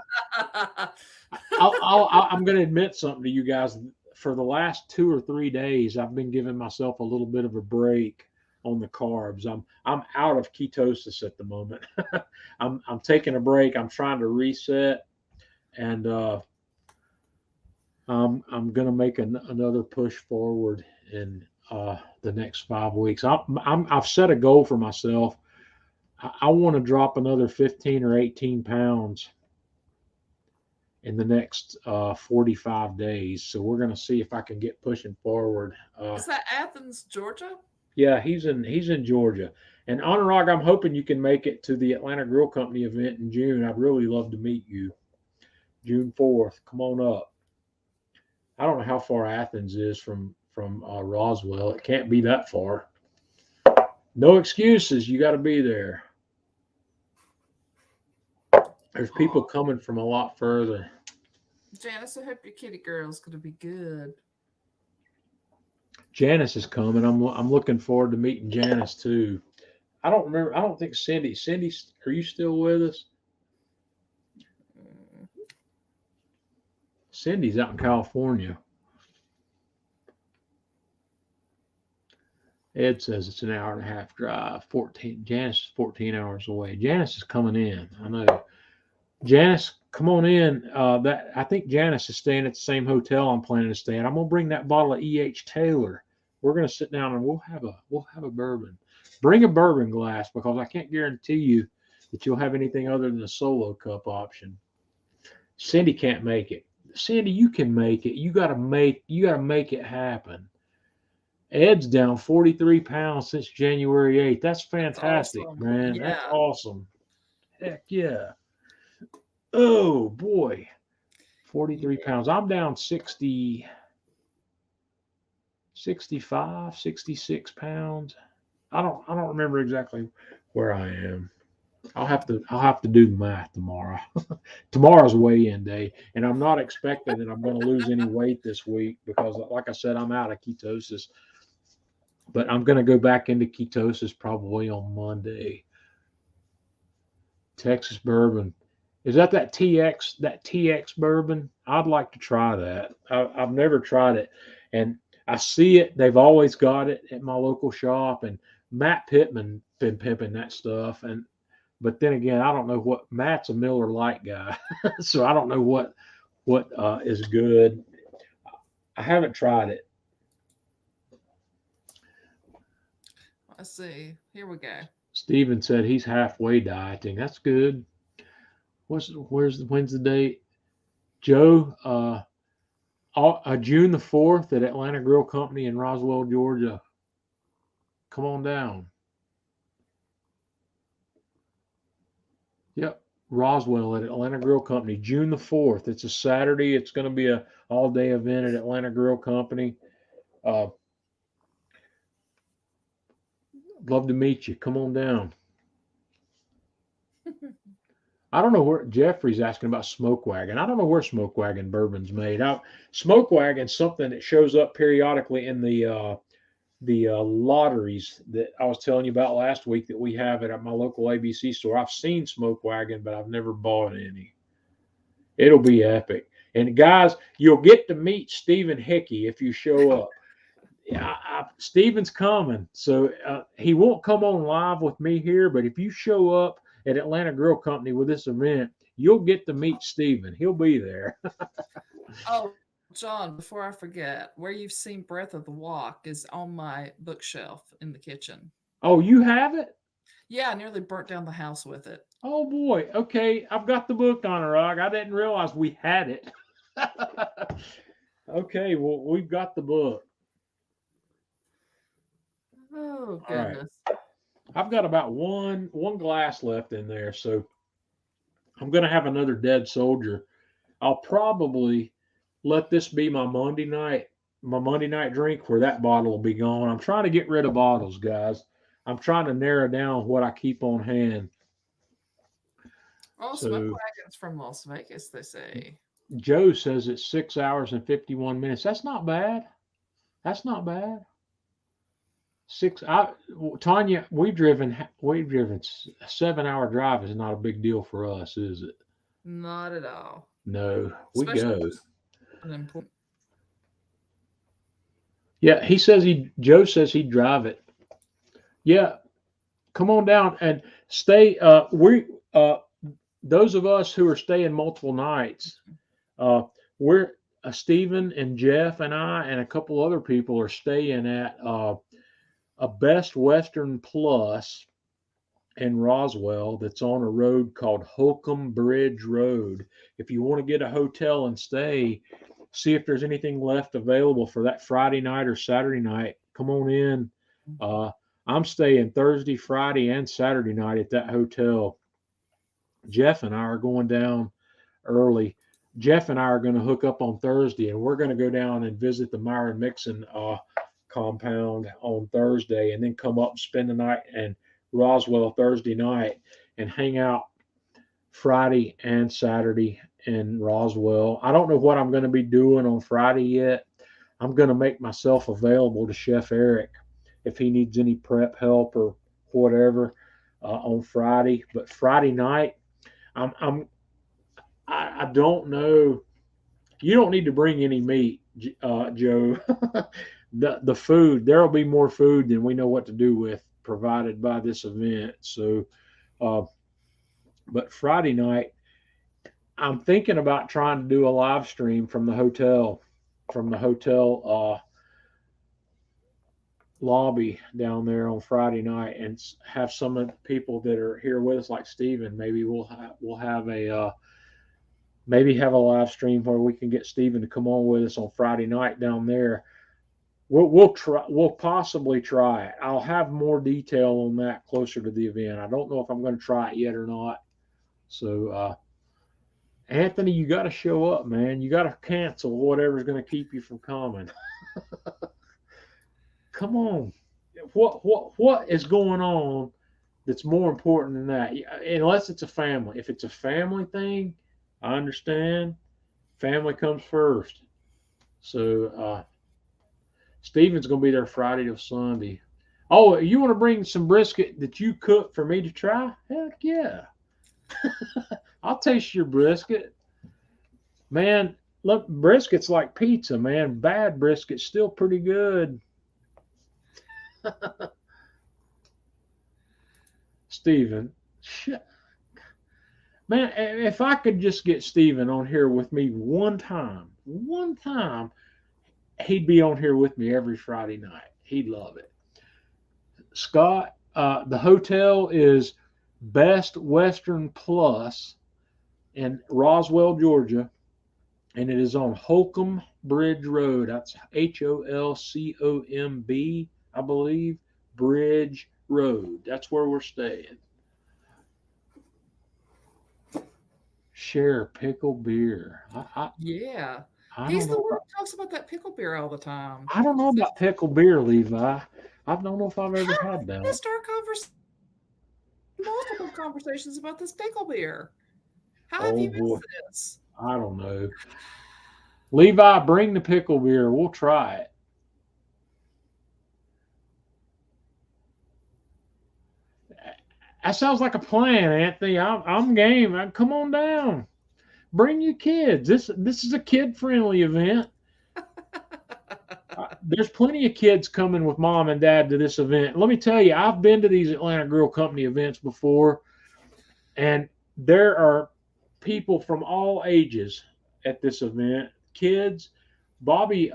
I'm going to admit something to you guys. For the last 2 or 3 days, I've been giving myself a little bit of a break on the carbs. I'm out of ketosis at the moment. I'm taking a break. I'm trying to reset, and I'm going to make another push forward in the next 5 weeks. I've set a goal for myself. I want to drop another 15 or 18 pounds in the next 45 days. So we're going to see if I can get pushing forward.
Is that Athens, Georgia?
Yeah, he's in Georgia. And Anurag, I'm hoping you can make it to the Atlanta Grill Company event in June. I'd really love to meet you. June 4th. Come on up. I don't know how far Athens is from Roswell. It can't be that far. No excuses. You got to be there. There's people coming from a lot further.
Janice, I hope your kitty girl's going to be good.
Janice is coming. I'm looking forward to meeting Janice too. I don't remember. I don't think Cindy. Cindy, are you still with us? Cindy's out in California. Ed says it's an hour and a half drive. 14. Janice is 14 hours away. Janice is coming in. I know. Janice, come on in. I think Janice is staying at the same hotel I'm planning to stay at. I'm gonna bring that bottle of E.H. Taylor. We're gonna sit down and we'll have a bourbon. Bring a bourbon glass because I can't guarantee you that you'll have anything other than a solo cup option. Cindy can't make it. Cindy, you can make it. You gotta make it happen. Ed's down 43 pounds since January 8th. That's fantastic,
awesome.
man.
Yeah.
That's awesome. Heck yeah. Oh boy. 43 pounds. I'm down 60, 65, 66 pounds. I don't remember exactly where I am. I'll have to do the math tomorrow. Tomorrow's weigh-in day, and I'm not expecting that I'm going to lose any weight this week because, like I said, I'm out of ketosis. But I'm going to go back into ketosis probably on Monday. Texas bourbon. Is that TX bourbon? I'd like to try that. I've never tried it, and I see it. They've always got it at my local shop, and Matt Pittman been pimping that stuff. But then again, I don't know what Matt's a Miller Lite guy, so I don't know what is good. I haven't tried it.
Let's see. Here we go.
Steven said he's halfway dieting. That's good. When's the date? Joe, June the 4th at Atlanta Grill Company in Roswell, Georgia. Come on down. Yep, Roswell at Atlanta Grill Company, June the 4th. It's a Saturday. It's going to be a all-day event at Atlanta Grill Company. Love to meet you. Come on down. I don't know where Jeffrey's asking about Smoke Wagon. I don't know where Smoke Wagon bourbon's made. Smoke Wagon's something that shows up periodically in the lotteries that I was telling you about last week that we have at my local ABC store. I've seen Smoke Wagon, but I've never bought any. It'll be epic. And guys, you'll get to meet Stephen Hickey if you show up. Stephen's coming, so he won't come on live with me here, but if you show up at Atlanta Grill Company with this event, you'll get to meet Stephen. He'll be there.
Oh, John, before I forget, Where You've Seen Breath of the Walk is on my bookshelf in the kitchen.
Oh, you have it?
Yeah, I nearly burnt down the house with it.
Oh boy. Okay, I've got the book on a rug. I didn't realize we had it. Okay, well, we've got the book.
Oh goodness.
Right. I've got about one glass left in there, so I'm going to have another Dead Soldier. I'll probably let this be my Monday night drink where that bottle will be gone. I'm trying to get rid of bottles, guys. I'm trying to narrow down what I keep on hand.
Oh, Smoke Wagon's from Las Vegas, they say.
Joe says it's 6 hours and 51 minutes. That's not bad. That's not bad. Tanya, we've driven 7 hour drive is not a big deal for us, is it?
Not at all.
No, we
Especially
go.
an important.
Yeah, Joe says he'd drive it. Yeah, come on down and stay. Those of us who are staying multiple nights, we're Stephen and Jeff and I and a couple other people are staying at a Best Western Plus in Roswell that's on a road called Holcomb Bridge Road. If you want to get a hotel and stay, see if there's anything left available for that Friday night or Saturday night. Come on in. I'm staying Thursday, Friday, and Saturday night at that hotel. Jeff and I are going down early. Jeff and I are going to hook up on Thursday, and we're going to go down and visit the Myron Mixon compound on Thursday, and then come up and spend the night in Roswell Thursday night and hang out Friday and Saturday in Roswell. I don't know what I'm going to be doing on Friday yet. I'm going to make myself available to Chef Eric if he needs any prep help or whatever on Friday. But Friday night, I don't know. You don't need to bring any meat, Joe. The food, there'll be more food than we know what to do with provided by this event. So, but Friday night, I'm thinking about trying to do a live stream from the hotel lobby down there on Friday night, and have some of the people that are here with us, like Steven. Maybe we'll have a live stream where we can get Steven to come on with us on Friday night down there. We'll possibly try it. I'll have more detail on that closer to the event. I don't know if I'm going to try it yet or not. So, Anthony, you got to show up, man. You got to cancel whatever's going to keep you from coming. Come on. What is going on that's more important than that? Unless it's a family. If it's a family thing, I understand. Family comes first. So, Steven's going to be there Friday to Sunday. Oh, you want to bring some brisket that you cook for me to try? Heck yeah. I'll taste your brisket. Man, look, brisket's like pizza, man. Bad brisket's still pretty good. Steven, man, if I could just get Steven on here with me one time, he'd be on here with me every Friday night. He'd love it. Scott, the hotel is Best Western Plus in Roswell, Georgia, and it is on Holcomb Bridge Road. That's HOLCOMB, I believe, Bridge Road. That's where we're staying. Share pickle beer.
Yeah.
I
He's
don't
the
know.
one who talks about that pickle beer all the time.
I don't know about pickle beer, Levi. I don't know if I've ever had that.
Missed our multiple conversations about this pickle beer. How have you missed this?
I don't know. Levi, bring the pickle beer. We'll try it. That sounds like a plan, Anthony. I'm game. Come on down. Bring your kids. This is a kid-friendly event. There's plenty of kids coming with mom and dad to this event. Let me tell you, I've been to these Atlanta Grill Company events before, and there are people from all ages at this event. Kids, Bobby.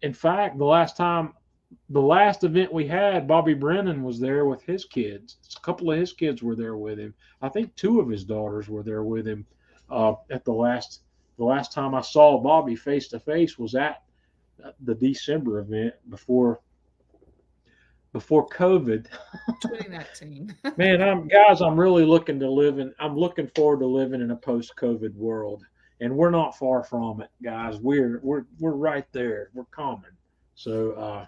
In fact, the last event we had, Bobby Brennan was there with his kids. A couple of his kids were there with him. I think two of his daughters were there with him. At the last time I saw Bobby face to face was at the December event before COVID.
2019.
Man, I'm really looking forward to living in a post-COVID world, and we're not far from it, guys. We're right there. We're coming. So,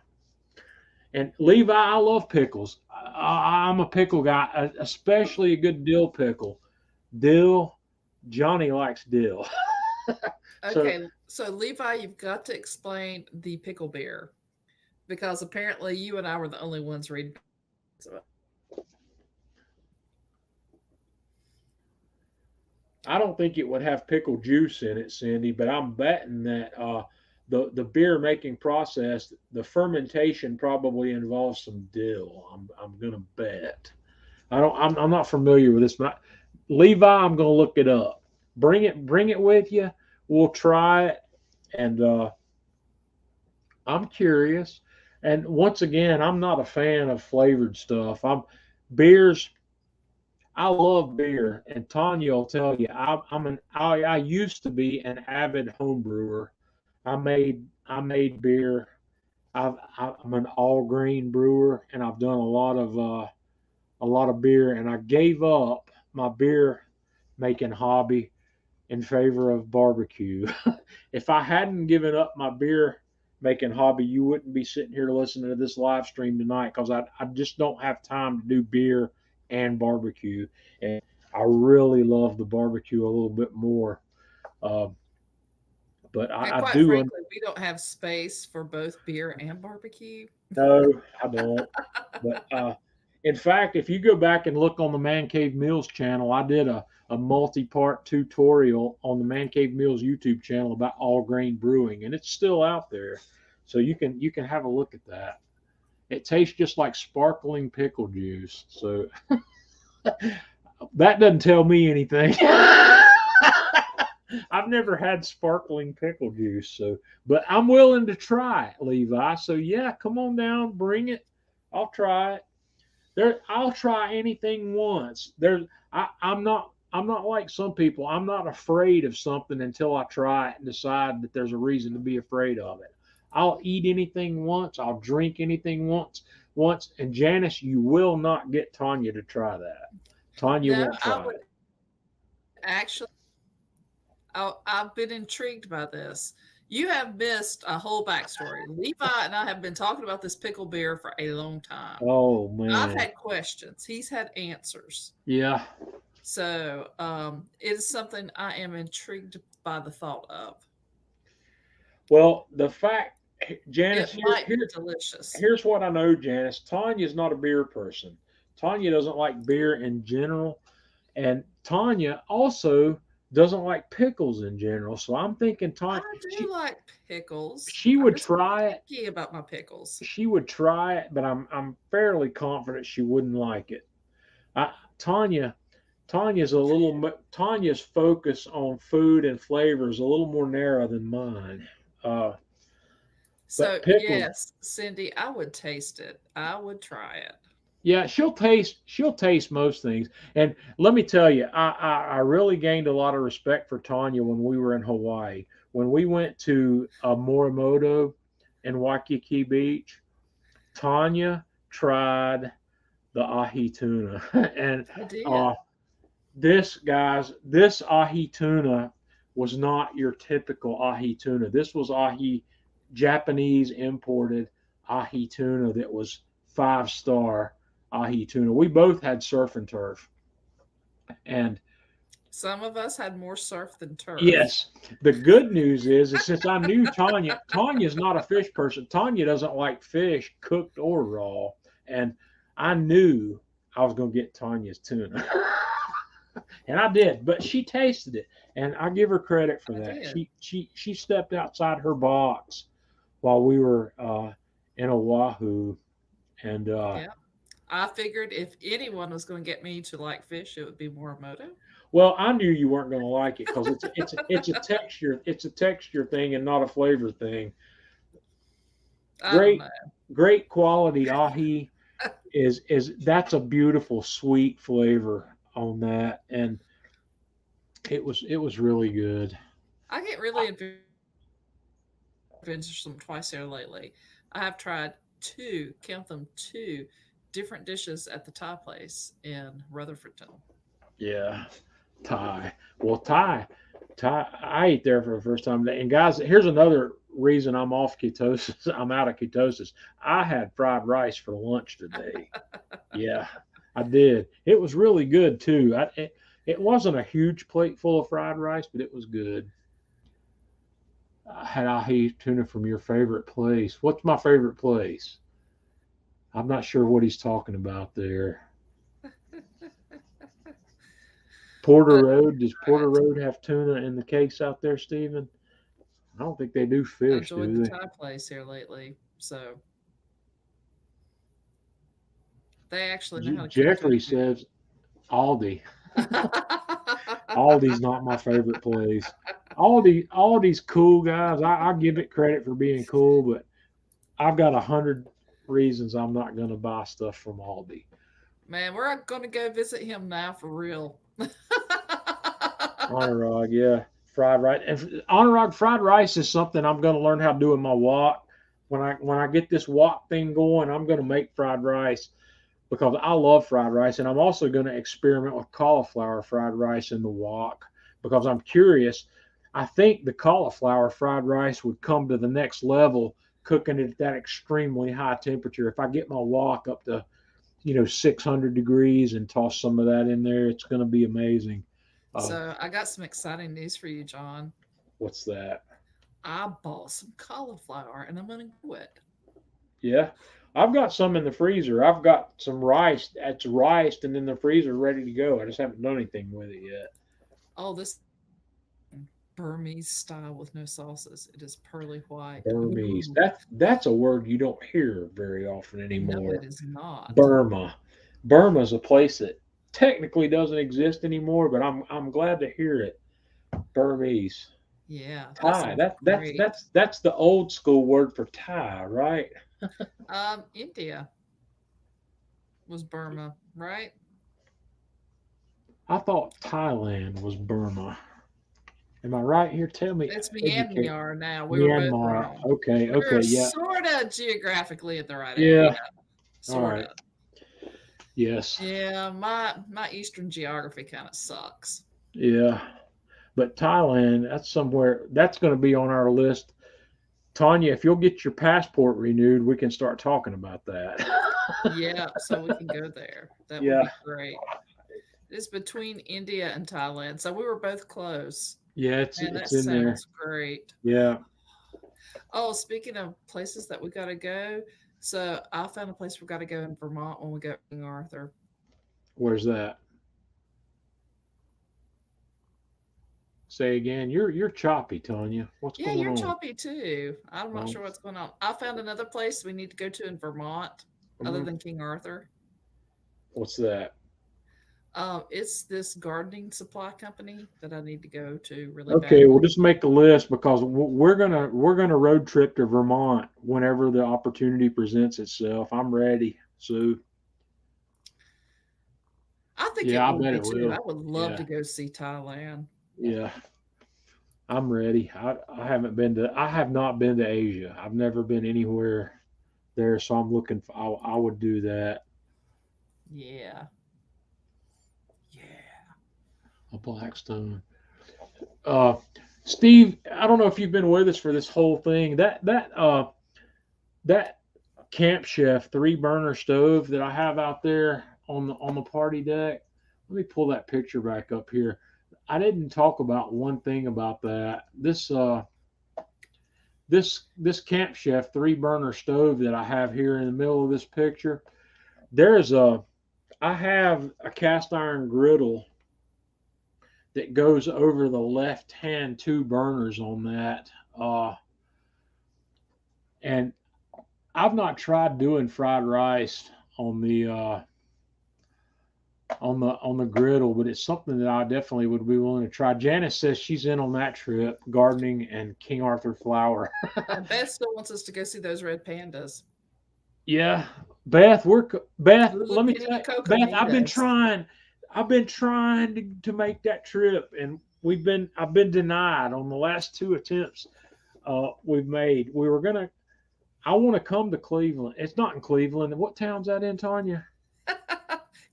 and Levi, I love pickles. I'm a pickle guy, especially a good dill pickle. Dill, Johnny likes dill. So
Okay, so Levi, you've got to explain the pickle beer because apparently you and I were the only ones reading.
I don't think it would have pickle juice in it, Cindy, but I'm betting that the beer making process, the fermentation probably involves some dill. I'm gonna bet. I'm not familiar with this, but Levi, I'm gonna look it up. Bring it with you. We'll try it, and I'm curious. And once again, I'm not a fan of flavored stuff. I'm beers. I love beer, and Tanya will tell you I used to be an avid home brewer. I made beer. I'm an all grain brewer, and I've done a lot of beer, and I gave up my beer making hobby in favor of barbecue. If I hadn't given up my beer making hobby, you wouldn't be sitting here listening to this live stream tonight because I just don't have time to do beer and barbecue. And I really love the barbecue a little bit more. Uh, but
And
I
quite
do.
frankly, we don't have space for both beer and barbecue.
No, I don't. But in fact, if you go back and look on the Man Cave Meals channel, I did a multi-part tutorial on the Man Cave Meals YouTube channel about all grain brewing, and it's still out there. So you can have a look at that. It tastes just like sparkling pickle juice. So that doesn't tell me anything. I've never had sparkling pickle juice, so but I'm willing to try it, Levi. So yeah, come on down, bring it. I'll try it. I'll try anything once. I'm not like some people. I'm not afraid of something until I try it and decide that there's a reason to be afraid of it. I'll eat anything once, I'll drink anything once, and Janice, you will not get Tanya to try that. Tanya
No,
won't
I
try
would
it.
actually. I've been intrigued by this. You have missed a whole backstory. Levi and I have been talking about this pickle beer for a long time.
Oh
I've
man.
had questions. He's had answers.
Yeah.
So it is something I am intrigued by the thought of.
Well, the fact, Janice,
It might be delicious.
here's what I know, Janice. Tanya's not a beer person. Tanya doesn't like beer in general, and Tanya also doesn't like pickles in general. So I'm thinking
I
Tanya,
do like pickles.
she
I'm
would
just
try it.
picky about my pickles.
She would try it, but I'm fairly confident she wouldn't like it. I, Tanya Tanya's focus on food and flavor is a little more narrow than mine. Uh,
So
but pickles,
yes, Cindy, I would taste it. I would try it.
yeah, she'll taste most things. And let me tell you, I really gained a lot of respect for Tanya when we were in Hawaii. When we went to Morimoto in Waikiki Beach, Tanya tried the ahi tuna, and
I did.
uh, this ahi tuna was not your typical ahi tuna. This was ahi Japanese imported ahi tuna that was 5-star ahi tuna. We both had surf and turf, and
Some of us had more surf than turf.
yes, the good news is since I knew Tanya's not a fish person. Tanya doesn't like fish cooked or raw, and I knew I was going to get Tanya's tuna. And I did, but she tasted it, and I give her credit for
I
that.
did.
She stepped outside her box while we were in Oahu, and
Yeah. I figured if anyone was going to get me to like fish, it would be Morimoto.
well, I knew you weren't going to like it because it's a texture thing and not a flavor thing.
I don't
Great
know.
great quality ahi is that's a beautiful sweet flavor on that, and it was really good.
I get really adventuresome twice here lately. I have tried two, count them, two different dishes at the Thai place in Rutherfordton.
Yeah, Thai. Well, Thai. I ate there for the first time today. And guys, here's another reason I'm off ketosis. I'm out of ketosis. I had fried rice for lunch today. Yeah, I did. It was really good too. It wasn't a huge plate full of fried rice, but it was good. Had I eat tuna from your favorite place? What's my favorite place? I'm not sure what he's talking about there. Porter
But
Road. Does Porter
right,
Road have tuna in the case out there, Stephen? I don't think they do
I
fish,
enjoyed the
do they?
Thai place here lately, so they actually know how to cook
Jeffrey
tofu.
says Aldi. Aldi's not my favorite place. Aldi's cool, guys. I give it credit for being cool, but I've got 100 reasons I'm not going to buy stuff from Aldi.
Man, we're going to go visit him now for real.
Honorog, yeah, fried rice. And Honorog fried rice is something I'm going to learn how to do in my wok. When I get this wok thing going, I'm going to make fried rice because I love fried rice, and I'm also going to experiment with cauliflower fried rice in the wok because I'm curious. I think the cauliflower fried rice would come to the next level cooking it at that extremely high temperature. If I get my wok up to 600 degrees and toss some of that in there, it's going to be amazing. Uh,
So I got some exciting news for you, John.
what's that?
I bought some cauliflower and I'm going to do it.
Yeah, I've got some in the freezer. I've got some rice that's riced and in the freezer ready to go. I just haven't done anything with it yet.
Oh, this Burmese style with no sauces. It is pearly white.
Burmese.
Ooh,
That's a word you don't hear very often
no, it
anymore.
is not.
Burma. Burma's a place that technically doesn't exist anymore, but I'm glad to hear it. Burmese.
Yeah, that
Thai.
sounds
That's
great.
that's that's the old school word for Thai, right?
India was Burma, right?
I thought Thailand was Burma. Am I right here? Tell me,
It's
educate.
Myanmar now. We were both
Myanmar.
wrong.
Okay,
We were
okay, yeah,
sort of geographically in the right area.
yeah. All
Sort
right.
of.
Yes,
Yeah, my Eastern geography kind of sucks.
yeah. But Thailand, that's somewhere that's going to be on our list. Tanya, if you'll get your passport renewed, we can start talking about that.
Yeah, so we can go there. That would
Yeah,
be great. It's between India and Thailand, so we were both close.
yeah,
Man, that
it's in there.
sounds great.
Yeah,
Oh, speaking of places that we got to go, so I found a place we got to go in Vermont when we go to King Arthur.
where's that? Say again. You're choppy, Tanya. What's
Yeah,
going
you're
on?
choppy too. I'm not
Oh,
sure what's going on. I found another place we need to go to in Vermont other
mhm.
than King Arthur.
What's that?
It's this gardening supply company that I need to go to really
Okay,
badly.
we'll just make the list because we're gonna road trip to Vermont whenever the opportunity presents itself. I'm ready. So
I think it
yeah, I
will
bet
be
it
too. I
will.
would love
Yeah,
to go see Thailand.
yeah, I'm ready. I have not been to Asia. I've never been anywhere there, so I'm looking for. I would do that.
Yeah. Yeah.
A Blackstone. Uh, Steve, I don't know if you've been with us for this whole thing. That Camp Chef 3 burner stove that I have out there on the party deck. Let me pull that picture back up here. I didn't talk about one thing about that. This Camp Chef 3 burner stove that I have here in the middle of this picture. There's a I have a cast iron griddle that goes over the left hand 2 burners on that. And I've not tried doing fried rice on the griddle, but it's something that I definitely would be willing to try. Janice says she's in on that trip, gardening and King Arthur flour.
And Beth still wants us to go see those red pandas.
Yeah, Beth, Beth.
Little
Let me tell
Kenny
you, Beth. I've been
Cocamitas.
trying. I've been trying to make that trip, and I've been denied on the last 2 attempts we've made. We were gonna. I want to come to Cleveland. It's not in Cleveland. What town's that in, Tanya?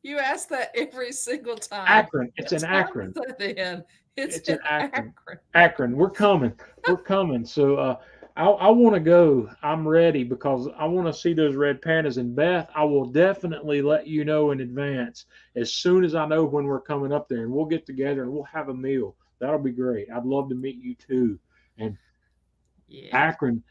You ask that every single time.
Akron. It's
What
in
town
Akron.
is that in? It's
It's in
in
Akron.
Akron.
Akron. We're coming. We're coming. So I want to go. I'm ready because I want to see those red pandas. And Beth, I will definitely let you know in advance as soon as I know when we're coming up there, and we'll get together and we'll have a meal. That'll be great. I'd love to meet you too. And
Yeah.
Akron,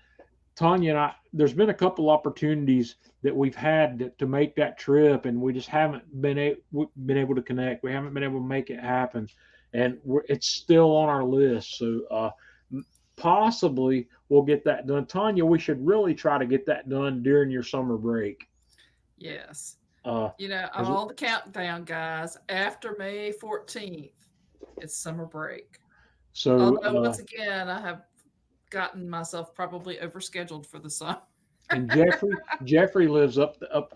Tanya and I, there's been a couple opportunities that we've had to make that trip, and we just haven't been able to connect. We haven't been able to make it happen, and it's still on our list. So possibly we'll get that done. Tanya, we should really try to get that done during your summer break.
Yes.
Uh,
You know, I'm
as,
on the countdown, guys. After May 14th, it's summer break.
so
Although, once again, I have gotten myself probably overscheduled for the summer.
and Jeffrey lives up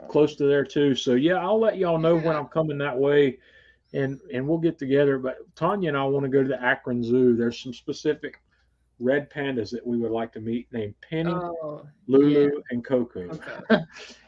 close to there too. So yeah, I'll let y'all know when
Yeah.
I'm coming that way, and we'll get together. But Tanya and I want to go to the Akron Zoo. There's some specific red pandas that we would like to meet named Penny,
Oh, yeah.
Lulu, and Coco.
Okay.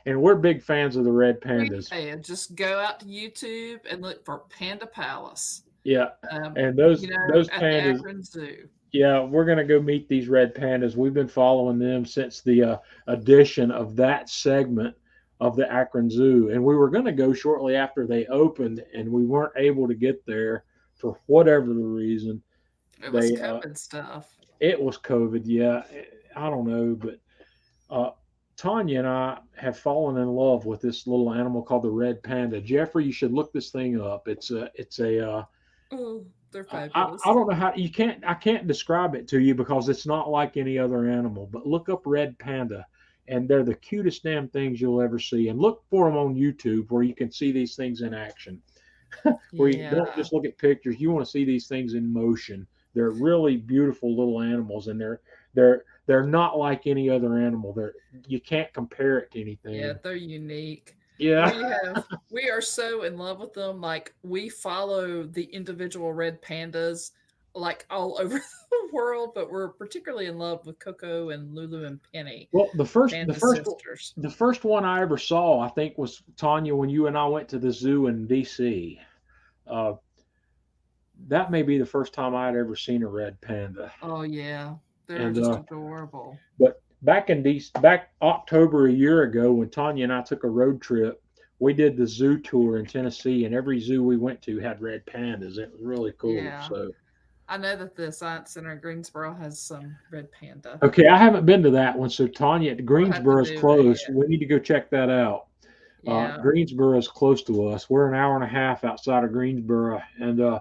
And we're big fans of the red
Free
pandas.
fan. Just go out to YouTube and look for Panda Palace.
Yeah, and
You know,
those
at the
pandas.
Akron Zoo.
Yeah, we're gonna go meet these red pandas. We've been following them since the addition of that segment of the Akron Zoo, and we were gonna go shortly after they opened, and we weren't able to get there for whatever the reason.
It was
They
COVID stuff.
It was COVID. Yeah, I don't know, but uh, Tanya and I have fallen in love with this little animal called the red panda. Jeffrey, you should look this thing up. It's a
Oh, they're
I
fabulous.
don't know how you can't I can't describe it to you because it's not like any other animal. But look up red panda, and they're the cutest damn things you'll ever see. And look for them on YouTube where you can see these things in action. Where you don't
Yeah.
just look at pictures, you want to see these things in motion. They're really beautiful little animals, and they're not like any other animal. They're You can't compare it to
Yeah,
anything.
they're unique.
Yeah.
We are so in love with them. Like we follow the individual red pandas like all over the world, but we're particularly in love with Coco and Lulu and Penny,
Well,
panda sisters.
the first one I ever saw, I think, was Tanya when you and I went to the zoo in D.C. Uh, that may be the first time I'd ever seen a red panda.
Oh yeah. They're
And
just adorable.
but back October a year ago when Tanya and I took a road trip, we did the zoo tour in Tennessee, and every zoo we went to had red pandas. It was really cool.
Yeah.
So
I know that the Science Center in Greensboro has some red panda.
okay, I haven't been to that one. So Tanya,
We'll have to
Greensboro's
do it.
close. We need to go check that out.
Yeah.
Greensboro is close to us. We're an hour and a half outside of Greensboro, and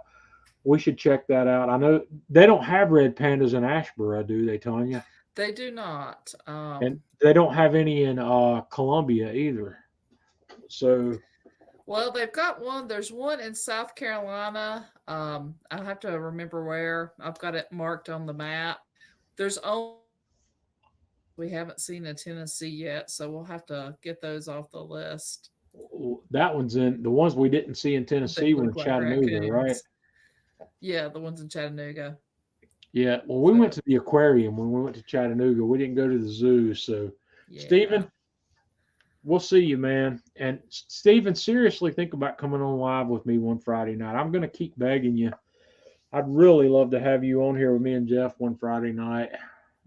we should check that out. I know they don't have red pandas in Ashboro, do they, Tanya?
They do not.
And they don't have any in Columbia either. So
Well, they've got one. There's one in South Carolina. I have to remember where. I've got it marked on the map. There's only we haven't seen in Tennessee yet, so we'll have to get those off the list.
that one's in the ones we didn't see in
They
Tennessee were in
look like
Chattanooga, right?
raccoons. Yeah, the ones in Chattanooga.
Yeah. Well, we went
So
to the aquarium when we went to Chattanooga. We didn't go to the zoo. So,
yeah.
Stephen, we'll see you, man. And Stephen, seriously think about coming on live with me one Friday night. I'm going to keep begging you. I'd really love to have you on here with me and Jeff one Friday night.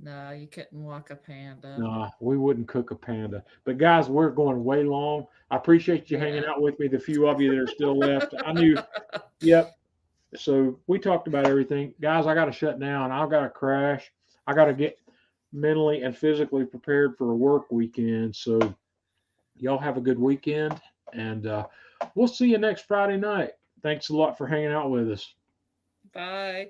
No, you couldn't walk a panda.
Nah, we wouldn't cook a panda. But guys, we're going way long. I appreciate you hanging
Yeah.
out with me, the few of you that are still left. I knew, yep. So we talked about everything. Guys, I got to shut down. I've got to crash. I got to get mentally and physically prepared for a work weekend. So y'all have a good weekend, and we'll see you next Friday night. Thanks a lot for hanging out with us.
Bye.